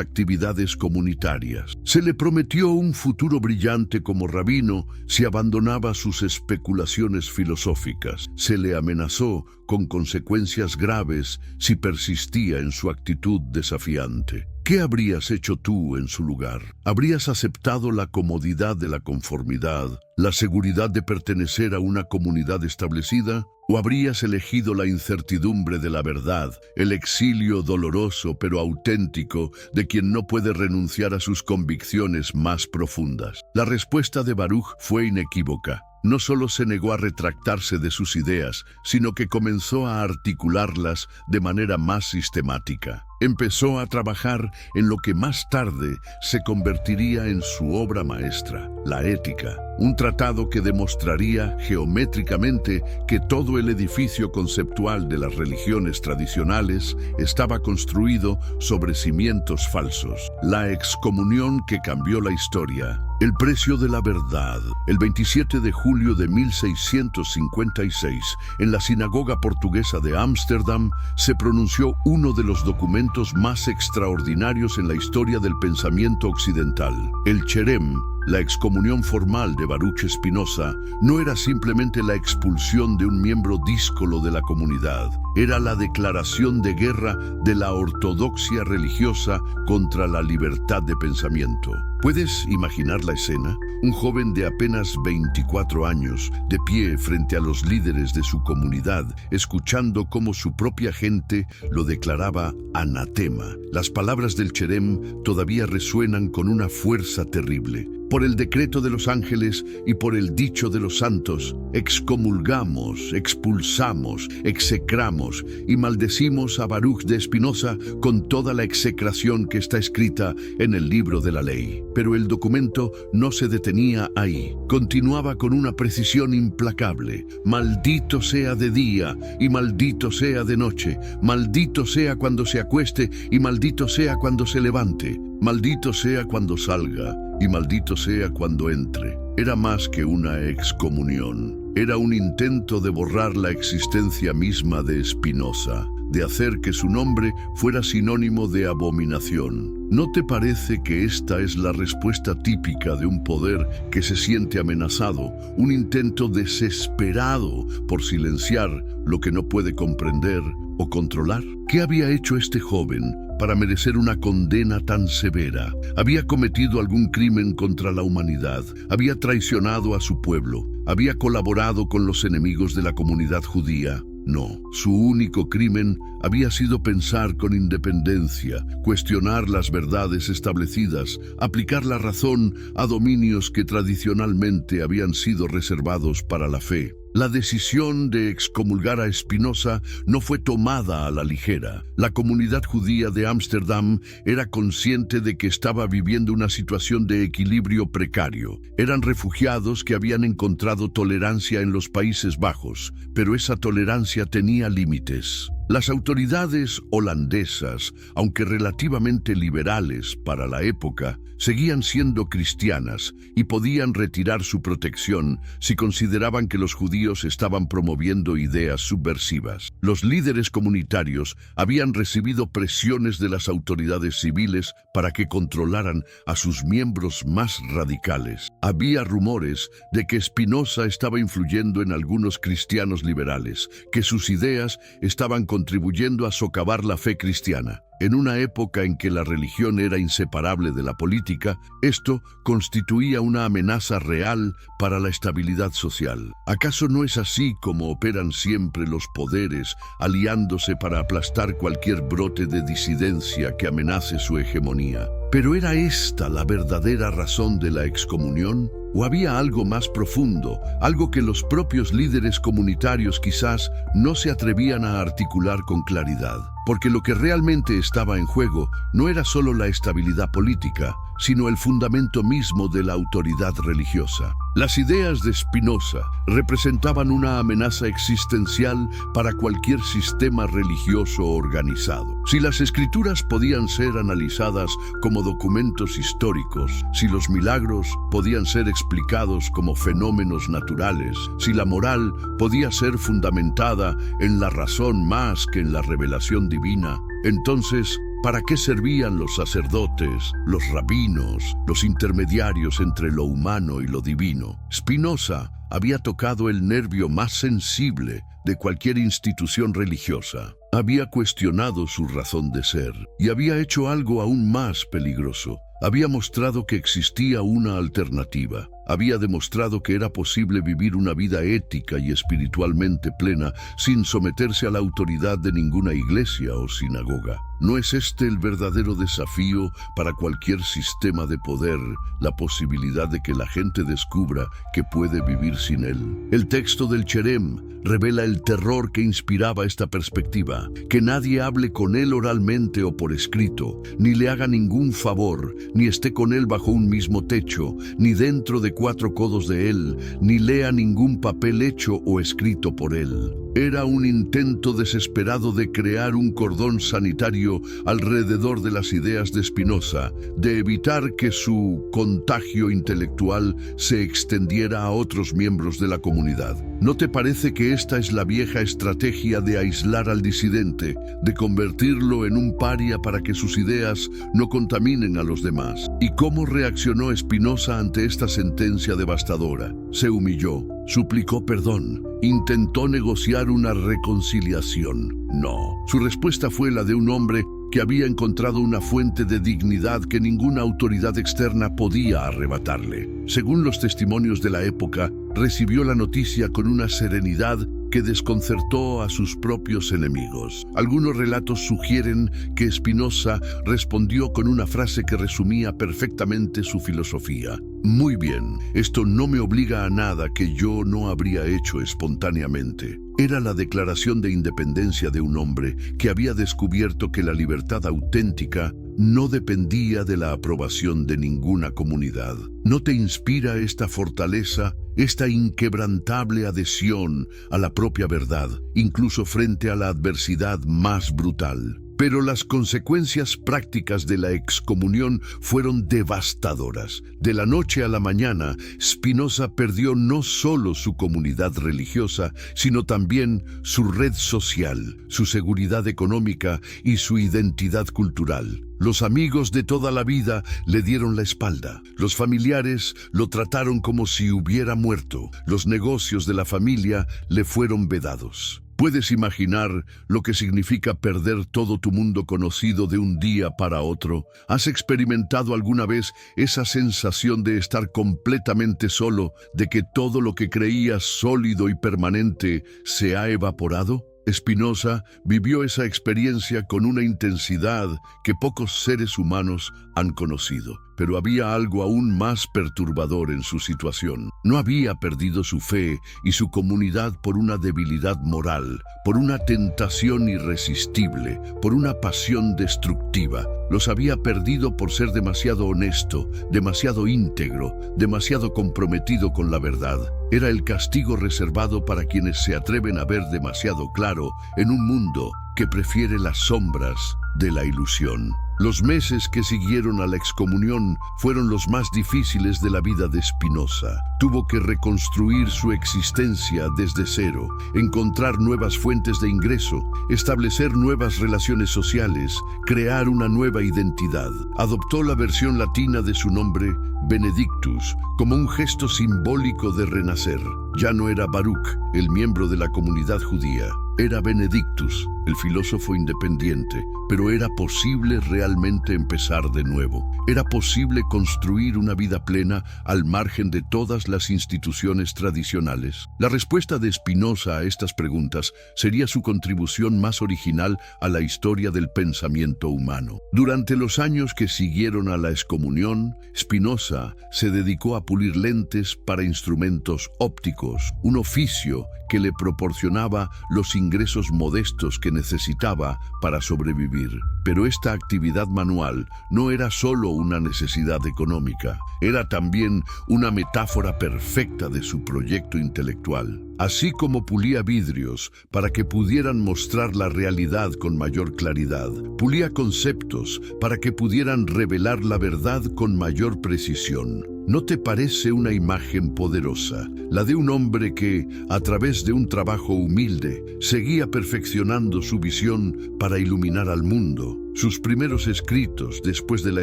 actividades comunitarias. Se le prometió un futuro brillante como rabino si abandonaba sus especulaciones filosóficas. Se le amenazó con consecuencias graves si persistía en su actitud desafiante. ¿Qué habrías hecho tú en su lugar? ¿Habrías aceptado la comodidad de la conformidad, la seguridad de pertenecer a una comunidad establecida? ¿O habrías elegido la incertidumbre de la verdad, el exilio doloroso pero auténtico de quien no puede renunciar a sus convicciones más profundas? La respuesta de Baruch fue inequívoca. No solo se negó a retractarse de sus ideas, sino que comenzó a articularlas de manera más sistemática. Empezó a trabajar en lo que más tarde se convertiría en su obra maestra, la Ética, un tratado que demostraría geométricamente que todo el edificio conceptual de las religiones tradicionales estaba construido sobre cimientos falsos. La excomunión que cambió la historia. El precio de la verdad. El 27 de julio de 1656, en la sinagoga portuguesa de Ámsterdam, se pronunció uno de los documentos más extraordinarios en la historia del pensamiento occidental. El Cherem, la excomunión formal de Baruch Spinoza, no era simplemente la expulsión de un miembro díscolo de la comunidad, era la declaración de guerra de la ortodoxia religiosa contra la libertad de pensamiento. ¿Puedes imaginar la escena? Un joven de apenas 24 años, de pie frente a los líderes de su comunidad, escuchando cómo su propia gente lo declaraba anatema. Las palabras del Cherem todavía resuenan con una fuerza terrible. Por el decreto de los ángeles y por el dicho de los santos, excomulgamos, expulsamos, execramos y maldecimos a Baruch de Spinoza con toda la execración que está escrita en el libro de la ley. Pero el documento no se detenía ahí. Continuaba con una precisión implacable. Maldito sea de día y maldito sea de noche. Maldito sea cuando se acueste y maldito sea cuando se levante. Maldito sea cuando salga y maldito sea cuando entre. Era más que una excomunión. Era un intento de borrar la existencia misma de Spinoza, de hacer que su nombre fuera sinónimo de abominación. ¿No te parece que esta es la respuesta típica de un poder que se siente amenazado, un intento desesperado por silenciar lo que no puede comprender o controlar? ¿Qué había hecho este joven para merecer una condena tan severa? ¿Había cometido algún crimen contra la humanidad? ¿Había traicionado a su pueblo? ¿Había colaborado con los enemigos de la comunidad judía? No, su único crimen había sido pensar con independencia, cuestionar las verdades establecidas, aplicar la razón a dominios que tradicionalmente habían sido reservados para la fe. La decisión de excomulgar a Spinoza no fue tomada a la ligera. La comunidad judía de Ámsterdam era consciente de que estaba viviendo una situación de equilibrio precario. Eran refugiados que habían encontrado tolerancia en los Países Bajos, pero esa tolerancia tenía límites. Las autoridades holandesas, aunque relativamente liberales para la época, seguían siendo cristianas y podían retirar su protección si consideraban que los judíos estaban promoviendo ideas subversivas. Los líderes comunitarios habían recibido presiones de las autoridades civiles para que controlaran a sus miembros más radicales. Había rumores de que Spinoza estaba influyendo en algunos cristianos liberales, que sus ideas estaban contribuyendo a socavar la fe cristiana. En una época en que la religión era inseparable de la política, esto constituía una amenaza real para la estabilidad social. ¿Acaso no es así como operan siempre los poderes, aliándose para aplastar cualquier brote de disidencia que amenace su hegemonía? ¿Pero era esta la verdadera razón de la excomunión? ¿O había algo más profundo, algo que los propios líderes comunitarios quizás no se atrevían a articular con claridad? Porque lo que realmente estaba en juego no era solo la estabilidad política, sino el fundamento mismo de la autoridad religiosa. Las ideas de Spinoza representaban una amenaza existencial para cualquier sistema religioso organizado. Si las escrituras podían ser analizadas como documentos históricos, si los milagros podían ser explicados como fenómenos naturales, si la moral podía ser fundamentada en la razón más que en la revelación divina, entonces, ¿para qué servían los sacerdotes, los rabinos, los intermediarios entre lo humano y lo divino? Spinoza había tocado el nervio más sensible de cualquier institución religiosa. Había cuestionado su razón de ser y había hecho algo aún más peligroso. Había mostrado que existía una alternativa. Había demostrado que era posible vivir una vida ética y espiritualmente plena sin someterse a la autoridad de ninguna iglesia o sinagoga. ¿No es este el verdadero desafío para cualquier sistema de poder, la posibilidad de que la gente descubra que puede vivir sin él? El texto del Cherem revela el terror que inspiraba esta perspectiva, que nadie hable con él oralmente o por escrito, ni le haga ningún favor, ni esté con él bajo un mismo techo, ni dentro de 4 codos de él, ni lea ningún papel hecho o escrito por él. Era un intento desesperado de crear un cordón sanitario alrededor de las ideas de Spinoza, de evitar que su contagio intelectual se extendiera a otros miembros de la comunidad. ¿No te parece que esta es la vieja estrategia de aislar al disidente, de convertirlo en un paria para que sus ideas no contaminen a los demás? ¿Y cómo reaccionó Spinoza ante esta sentencia devastadora? Se humilló, suplicó perdón, intentó negociar una reconciliación. No, su respuesta fue la de un hombre que había encontrado una fuente de dignidad que ninguna autoridad externa podía arrebatarle. Según los testimonios de la época, recibió la noticia con una serenidad que desconcertó a sus propios enemigos. Algunos relatos sugieren que Spinoza respondió con una frase que resumía perfectamente su filosofía. Muy bien, esto no me obliga a nada que yo no habría hecho espontáneamente. Era la declaración de independencia de un hombre que había descubierto que la libertad auténtica no dependía de la aprobación de ninguna comunidad. ¿No te inspira esta fortaleza, esta inquebrantable adhesión a la propia verdad, incluso frente a la adversidad más brutal? Pero las consecuencias prácticas de la excomunión fueron devastadoras. De la noche a la mañana, Spinoza perdió no solo su comunidad religiosa, sino también su red social, su seguridad económica y su identidad cultural. Los amigos de toda la vida le dieron la espalda. Los familiares lo trataron como si hubiera muerto. Los negocios de la familia le fueron vedados. ¿Puedes imaginar lo que significa perder todo tu mundo conocido de un día para otro? ¿Has experimentado alguna vez esa sensación de estar completamente solo, de que todo lo que creías sólido y permanente se ha evaporado? Spinoza vivió esa experiencia con una intensidad que pocos seres humanos han conocido. Pero había algo aún más perturbador en su situación. No había perdido su fe y su comunidad por una debilidad moral, por una tentación irresistible, por una pasión destructiva. Los había perdido por ser demasiado honesto, demasiado íntegro, demasiado comprometido con la verdad. Era el castigo reservado para quienes se atreven a ver demasiado claro en un mundo que prefiere las sombras de la ilusión. Los meses que siguieron a la excomunión fueron los más difíciles de la vida de Spinoza. Tuvo que reconstruir su existencia desde cero, encontrar nuevas fuentes de ingreso, establecer nuevas relaciones sociales, crear una nueva identidad. Adoptó la versión latina de su nombre, Benedictus, como un gesto simbólico de renacer. Ya no era Baruch, el miembro de la comunidad judía. Era Benedictus, el filósofo independiente, pero era posible realmente empezar de nuevo. Era posible construir una vida plena al margen de todas las instituciones tradicionales. La respuesta de Spinoza a estas preguntas sería su contribución más original a la historia del pensamiento humano. Durante los años que siguieron a la excomunión, Spinoza se dedicó a pulir lentes para instrumentos ópticos, un oficio que le proporcionaba los ingresos modestos que necesitaba para sobrevivir. Pero esta actividad manual no era solo una necesidad económica, era también una metáfora perfecta de su proyecto intelectual. Así como pulía vidrios para que pudieran mostrar la realidad con mayor claridad, pulía conceptos para que pudieran revelar la verdad con mayor precisión. ¿No te parece una imagen poderosa? La de un hombre que, a través de un trabajo humilde, seguía perfeccionando su visión para iluminar al mundo. Sus primeros escritos, después de la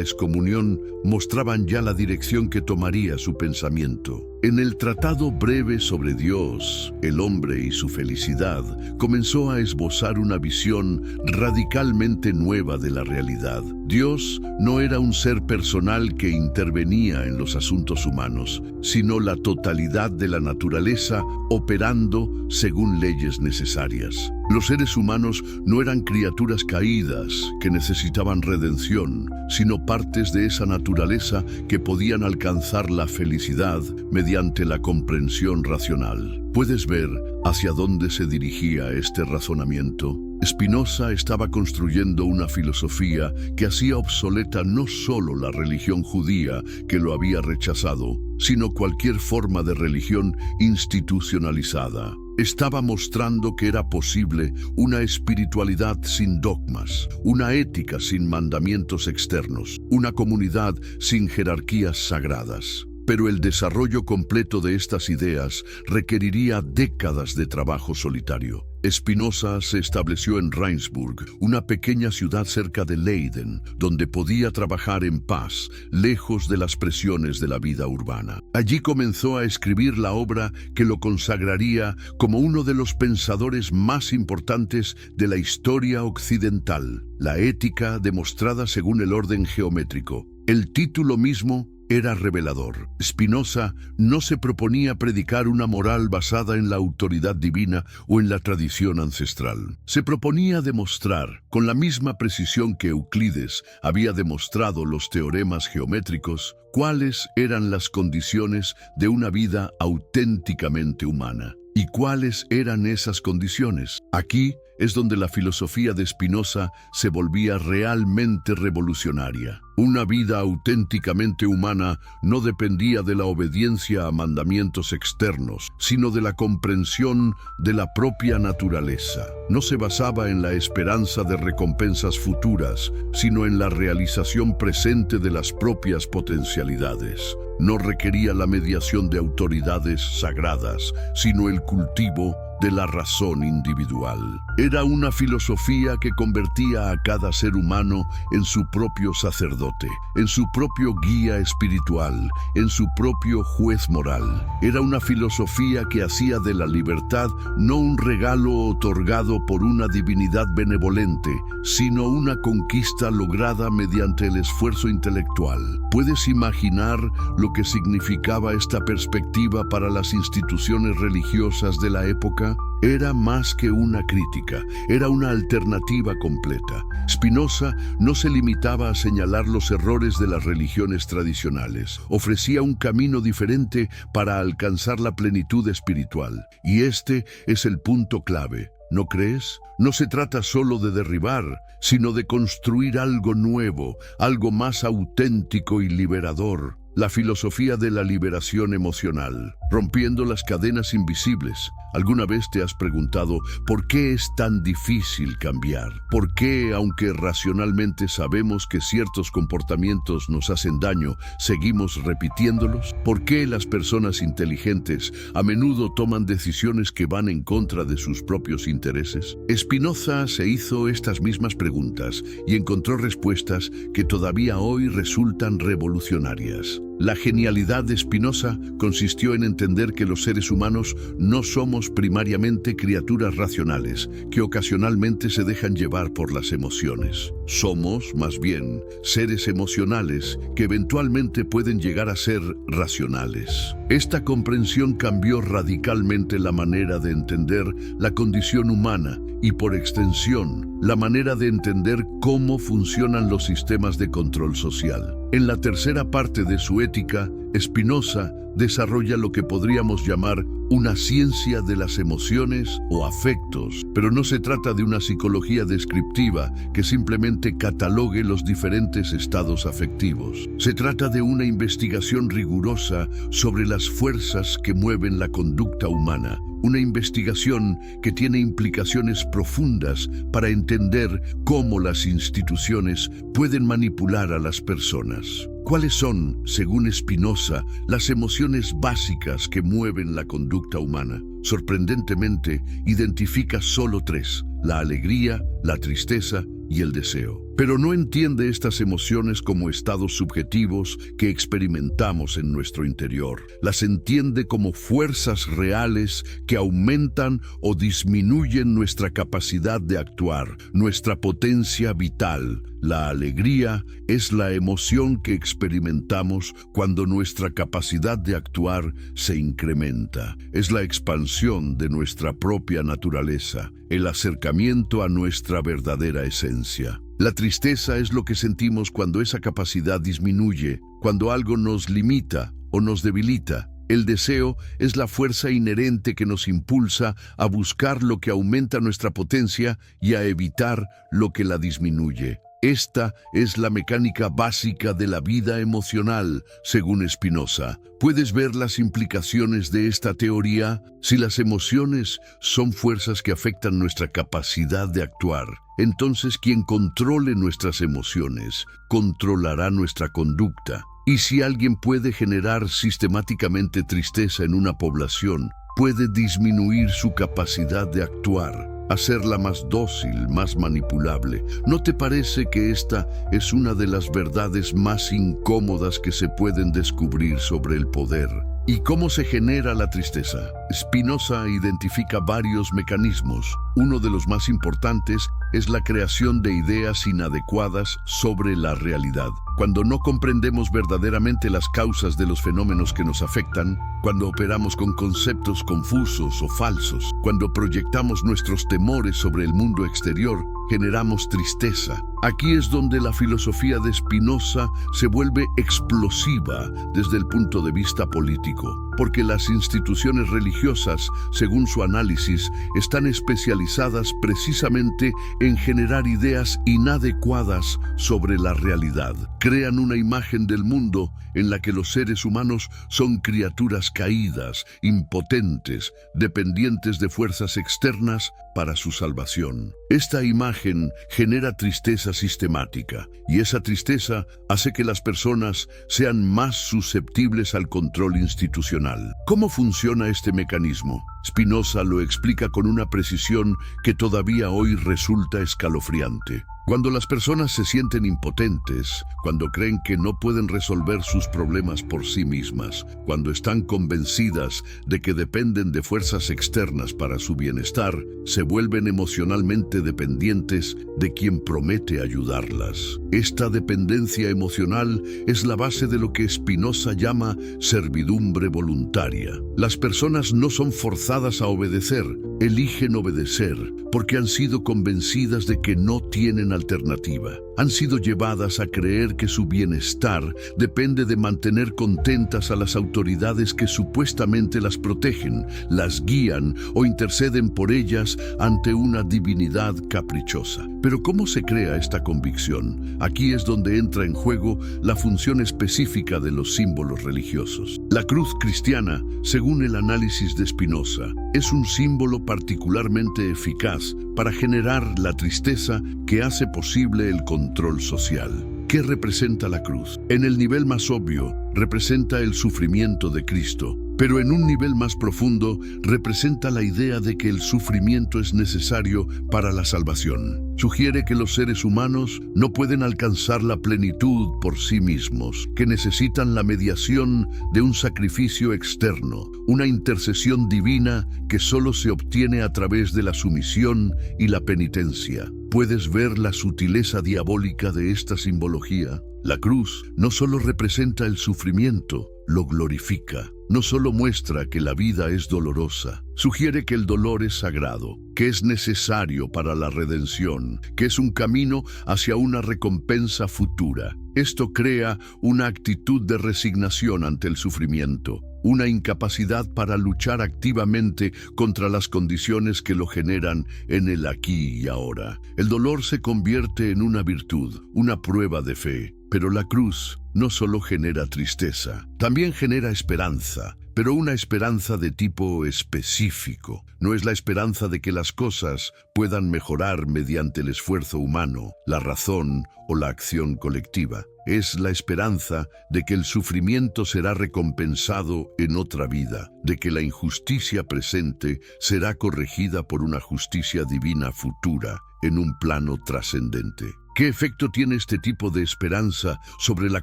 excomunión, mostraban ya la dirección que tomaría su pensamiento. En el Tratado Breve sobre Dios, el hombre y su felicidad, comenzó a esbozar una visión radicalmente nueva de la realidad. Dios no era un ser personal que intervenía en los asuntos humanos, sino la totalidad de la naturaleza operando según leyes necesarias. Los seres humanos no eran criaturas caídas que necesitaban redención, sino partes de esa naturaleza que podían alcanzar la felicidad mediante la comprensión racional. ¿Puedes ver hacia dónde se dirigía este razonamiento? Spinoza estaba construyendo una filosofía que hacía obsoleta no solo la religión judía, que lo había rechazado, sino cualquier forma de religión institucionalizada. Estaba mostrando que era posible una espiritualidad sin dogmas, una ética sin mandamientos externos, una comunidad sin jerarquías sagradas. Pero el desarrollo completo de estas ideas requeriría décadas de trabajo solitario. Spinoza se estableció en Regensburg, una pequeña ciudad cerca de Leiden, donde podía trabajar en paz, lejos de las presiones de la vida urbana. Allí comenzó a escribir la obra que lo consagraría como uno de los pensadores más importantes de la historia occidental, la ética demostrada según el orden geométrico. El título mismo era revelador. Spinoza no se proponía predicar una moral basada en la autoridad divina o en la tradición ancestral. Se proponía demostrar, con la misma precisión que Euclides había demostrado los teoremas geométricos, cuáles eran las condiciones de una vida auténticamente humana. ¿Y cuáles eran esas condiciones? Aquí es donde la filosofía de Spinoza se volvía realmente revolucionaria. Una vida auténticamente humana no dependía de la obediencia a mandamientos externos, sino de la comprensión de la propia naturaleza. No se basaba en la esperanza de recompensas futuras, sino en la realización presente de las propias potencialidades. No requería la mediación de autoridades sagradas, sino el cultivo de la razón individual. Era una filosofía que convertía a cada ser humano en su propio sacerdote, en su propio guía espiritual, en su propio juez moral. Era una filosofía que hacía de la libertad no un regalo otorgado por una divinidad benevolente, sino una conquista lograda mediante el esfuerzo intelectual. ¿Puedes imaginar lo que significaba esta perspectiva para las instituciones religiosas de la época? Era más que una crítica, era una alternativa completa. Spinoza no se limitaba a señalar los errores de las religiones tradicionales, ofrecía un camino diferente para alcanzar la plenitud espiritual. Y este es el punto clave, ¿no crees? No se trata solo de derribar, sino de construir algo nuevo, algo más auténtico y liberador. La filosofía de la liberación emocional, rompiendo las cadenas invisibles. ¿Alguna vez te has preguntado por qué es tan difícil cambiar? ¿Por qué, aunque racionalmente sabemos que ciertos comportamientos nos hacen daño, seguimos repitiéndolos? ¿Por qué las personas inteligentes a menudo toman decisiones que van en contra de sus propios intereses? Spinoza se hizo estas mismas preguntas y encontró respuestas que todavía hoy resultan revolucionarias. La genialidad de Spinoza consistió en entender que los seres humanos no somos primariamente criaturas racionales, que ocasionalmente se dejan llevar por las emociones. Somos, más bien, seres emocionales que eventualmente pueden llegar a ser racionales. Esta comprensión cambió radicalmente la manera de entender la condición humana y, por extensión, la manera de entender cómo funcionan los sistemas de control social. En la tercera parte de su Ética, Spinoza desarrolla lo que podríamos llamar una ciencia de las emociones o afectos, pero no se trata de una psicología descriptiva que simplemente catalogue los diferentes estados afectivos. Se trata de una investigación rigurosa sobre las fuerzas que mueven la conducta humana, una investigación que tiene implicaciones profundas para entender cómo las instituciones pueden manipular a las personas. ¿Cuáles son, según Spinoza, las emociones básicas que mueven la conducta humana? Sorprendentemente, identifica solo tres: la alegría, la tristeza y el deseo. Pero no entiende estas emociones como estados subjetivos que experimentamos en nuestro interior. Las entiende como fuerzas reales que aumentan o disminuyen nuestra capacidad de actuar, nuestra potencia vital. La alegría es la emoción que experimentamos cuando nuestra capacidad de actuar se incrementa. Es la expansión de nuestra propia naturaleza, el acercamiento a nuestra verdadera esencia. La tristeza es lo que sentimos cuando esa capacidad disminuye, cuando algo nos limita o nos debilita. El deseo es la fuerza inherente que nos impulsa a buscar lo que aumenta nuestra potencia y a evitar lo que la disminuye. Esta es la mecánica básica de la vida emocional, según Spinoza. ¿Puedes ver las implicaciones de esta teoría? Si las emociones son fuerzas que afectan nuestra capacidad de actuar, entonces quien controle nuestras emociones controlará nuestra conducta. Y si alguien puede generar sistemáticamente tristeza en una población, puede disminuir su capacidad de actuar, hacerla más dócil, más manipulable. ¿No te parece que esta es una de las verdades más incómodas que se pueden descubrir sobre el poder? ¿Y cómo se genera la tristeza? Spinoza identifica varios mecanismos. Uno de los más importantes es la creación de ideas inadecuadas sobre la realidad. Cuando no comprendemos verdaderamente las causas de los fenómenos que nos afectan, cuando operamos con conceptos confusos o falsos, cuando proyectamos nuestros temores sobre el mundo exterior, generamos tristeza. Aquí es donde la filosofía de Spinoza se vuelve explosiva desde el punto de vista político, porque las instituciones religiosas, según su análisis, están especializadas precisamente en generar ideas inadecuadas sobre la realidad. Crean una imagen del mundo en la que los seres humanos son criaturas caídas, impotentes, dependientes de fuerzas externas para su salvación. Esta imagen genera tristeza sistemática, y esa tristeza hace que las personas sean más susceptibles al control institucional. ¿Cómo funciona este mecanismo? Spinoza lo explica con una precisión que todavía hoy resulta escalofriante. Cuando las personas se sienten impotentes, cuando creen que no pueden resolver sus problemas por sí mismas, cuando están convencidas de que dependen de fuerzas externas para su bienestar, se vuelven emocionalmente dependientes de quien promete ayudarlas. Esta dependencia emocional es la base de lo que Spinoza llama servidumbre voluntaria. Las personas no son forzadas a obedecer, eligen obedecer porque han sido convencidas de que no tienen alternativa. Han sido llevadas a creer que su bienestar depende de mantener contentas a las autoridades que supuestamente las protegen, las guían o interceden por ellas ante una divinidad caprichosa. Pero ¿cómo se crea esta convicción? Aquí es donde entra en juego la función específica de los símbolos religiosos. La cruz cristiana, según el análisis de Spinoza, es un símbolo particularmente eficaz para generar la tristeza que hace posible el control social. ¿Qué representa la cruz? En el nivel más obvio, representa el sufrimiento de Cristo, pero en un nivel más profundo, representa la idea de que el sufrimiento es necesario para la salvación. Sugiere que los seres humanos no pueden alcanzar la plenitud por sí mismos, que necesitan la mediación de un sacrificio externo, una intercesión divina que solo se obtiene a través de la sumisión y la penitencia. ¿Puedes ver la sutileza diabólica de esta simbología? La cruz no solo representa el sufrimiento, lo glorifica. No solo muestra que la vida es dolorosa, sugiere que el dolor es sagrado, que es necesario para la redención, que es un camino hacia una recompensa futura. Esto crea una actitud de resignación ante el sufrimiento, una incapacidad para luchar activamente contra las condiciones que lo generan en el aquí y ahora. El dolor se convierte en una virtud, una prueba de fe. Pero la cruz no solo genera tristeza, también genera esperanza, pero una esperanza de tipo específico. No es la esperanza de que las cosas puedan mejorar mediante el esfuerzo humano, la razón o la acción colectiva. Es la esperanza de que el sufrimiento será recompensado en otra vida, de que la injusticia presente será corregida por una justicia divina futura, en un plano trascendente. ¿Qué efecto tiene este tipo de esperanza sobre la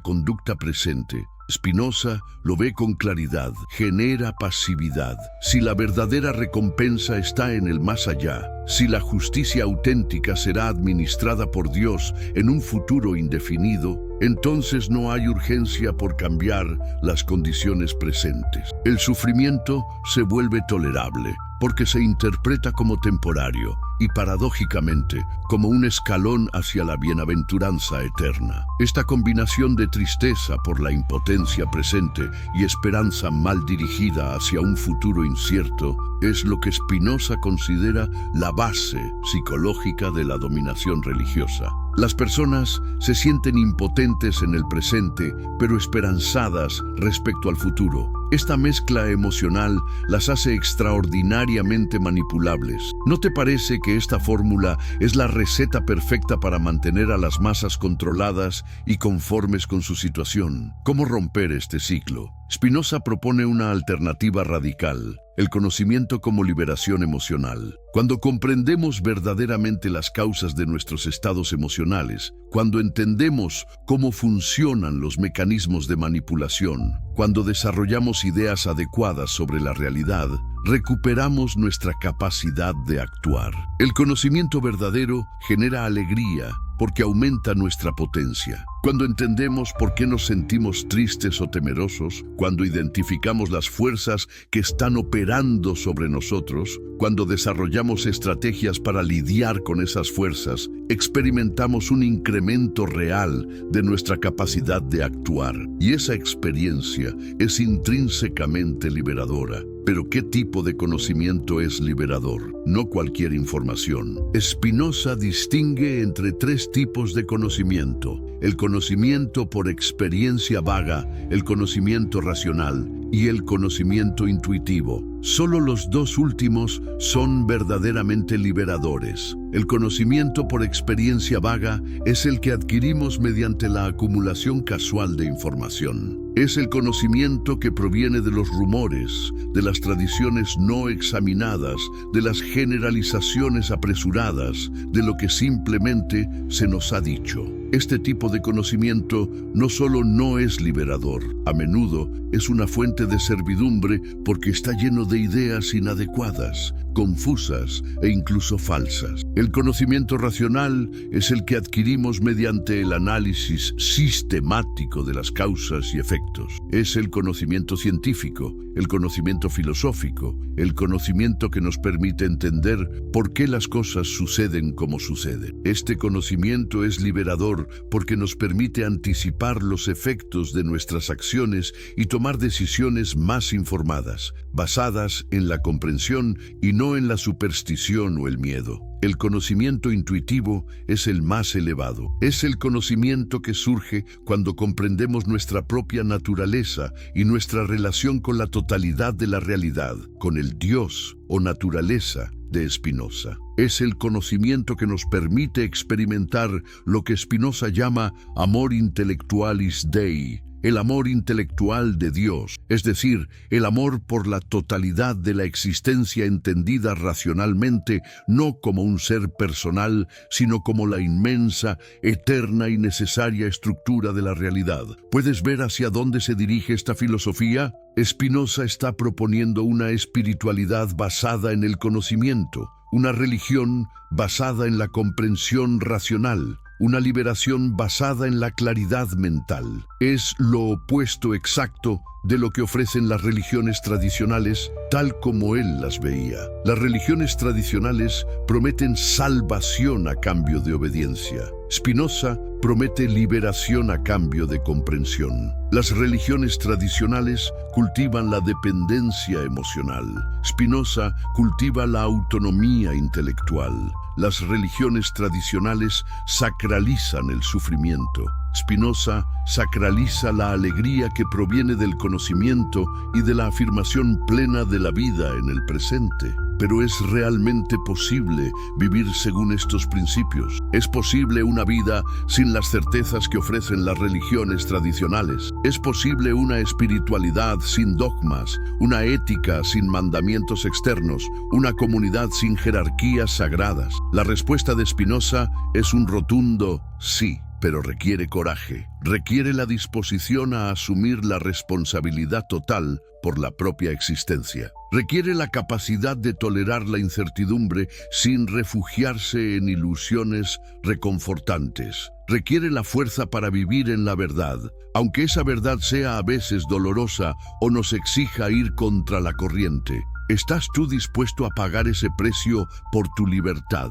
conducta presente? Spinoza lo ve con claridad, genera pasividad. Si la verdadera recompensa está en el más allá, si la justicia auténtica será administrada por Dios en un futuro indefinido, entonces no hay urgencia por cambiar las condiciones presentes. El sufrimiento se vuelve tolerable porque se interpreta como temporario y paradójicamente como un escalón hacia la bienaventuranza eterna. Esta combinación de tristeza por la impotencia presente y esperanza mal dirigida hacia un futuro incierto es lo que Spinoza considera la base psicológica de la dominación religiosa. Las personas se sienten impotentes en el presente, pero esperanzadas respecto al futuro. Esta mezcla emocional las hace extraordinariamente manipulables. ¿No te parece que esta fórmula es la receta perfecta para mantener a las masas controladas y conformes con su situación? ¿Cómo romper este ciclo? Spinoza propone una alternativa radical: el conocimiento como liberación emocional. Cuando comprendemos verdaderamente las causas de nuestros estados emocionales, cuando entendemos cómo funcionan los mecanismos de manipulación, cuando desarrollamos ideas adecuadas sobre la realidad, recuperamos nuestra capacidad de actuar. El conocimiento verdadero genera alegría, porque aumenta nuestra potencia. Cuando entendemos por qué nos sentimos tristes o temerosos, cuando identificamos las fuerzas que están operando sobre nosotros, cuando desarrollamos estrategias para lidiar con esas fuerzas, experimentamos un incremento real de nuestra capacidad de actuar. Y esa experiencia es intrínsecamente liberadora. Pero ¿qué tipo de conocimiento es liberador? No cualquier información. Spinoza distingue entre 3 tipos de conocimiento: el conocimiento por experiencia vaga, el conocimiento racional y el conocimiento intuitivo. Solo los 2 últimos son verdaderamente liberadores. El conocimiento por experiencia vaga es el que adquirimos mediante la acumulación casual de información. Es el conocimiento que proviene de los rumores, de las tradiciones no examinadas, de las generalizaciones apresuradas, de lo que simplemente se nos ha dicho. Este tipo de conocimiento no solo no es liberador, a menudo es una fuente de servidumbre porque está lleno de ideas inadecuadas, confusas e incluso falsas. El conocimiento racional es el que adquirimos mediante el análisis sistemático de las causas y efectos. Es el conocimiento científico, el conocimiento filosófico, el conocimiento que nos permite entender por qué las cosas suceden como suceden. Este conocimiento es liberador porque nos permite anticipar los efectos de nuestras acciones y tomar decisiones más informadas, basadas en la comprensión y no en la superstición o el miedo. El conocimiento intuitivo es el más elevado. Es el conocimiento que surge cuando comprendemos nuestra propia naturaleza y nuestra relación con la totalidad de la realidad, con el Dios o naturaleza de Spinoza. Es el conocimiento que nos permite experimentar lo que Spinoza llama amor intellectualis Dei, el amor intelectual de Dios, es decir, el amor por la totalidad de la existencia entendida racionalmente, no como un ser personal, sino como la inmensa, eterna y necesaria estructura de la realidad. ¿Puedes ver hacia dónde se dirige esta filosofía? Spinoza está proponiendo una espiritualidad basada en el conocimiento, una religión basada en la comprensión racional, una liberación basada en la claridad mental. Es lo opuesto exacto de lo que ofrecen las religiones tradicionales, tal como él las veía. Las religiones tradicionales prometen salvación a cambio de obediencia. Spinoza promete liberación a cambio de comprensión. Las religiones tradicionales cultivan la dependencia emocional. Spinoza cultiva la autonomía intelectual. Las religiones tradicionales sacralizan el sufrimiento. Spinoza sacraliza la alegría que proviene del conocimiento y de la afirmación plena de la vida en el presente. Pero ¿es realmente posible vivir según estos principios? ¿Es posible una vida sin las certezas que ofrecen las religiones tradicionales? ¿Es posible una espiritualidad sin dogmas, una ética sin mandamientos externos, una comunidad sin jerarquías sagradas? La respuesta de Spinoza es un rotundo sí. Pero requiere coraje, requiere la disposición a asumir la responsabilidad total por la propia existencia. Requiere la capacidad de tolerar la incertidumbre sin refugiarse en ilusiones reconfortantes. Requiere la fuerza para vivir en la verdad, aunque esa verdad sea a veces dolorosa o nos exija ir contra la corriente. ¿Estás tú dispuesto a pagar ese precio por tu libertad?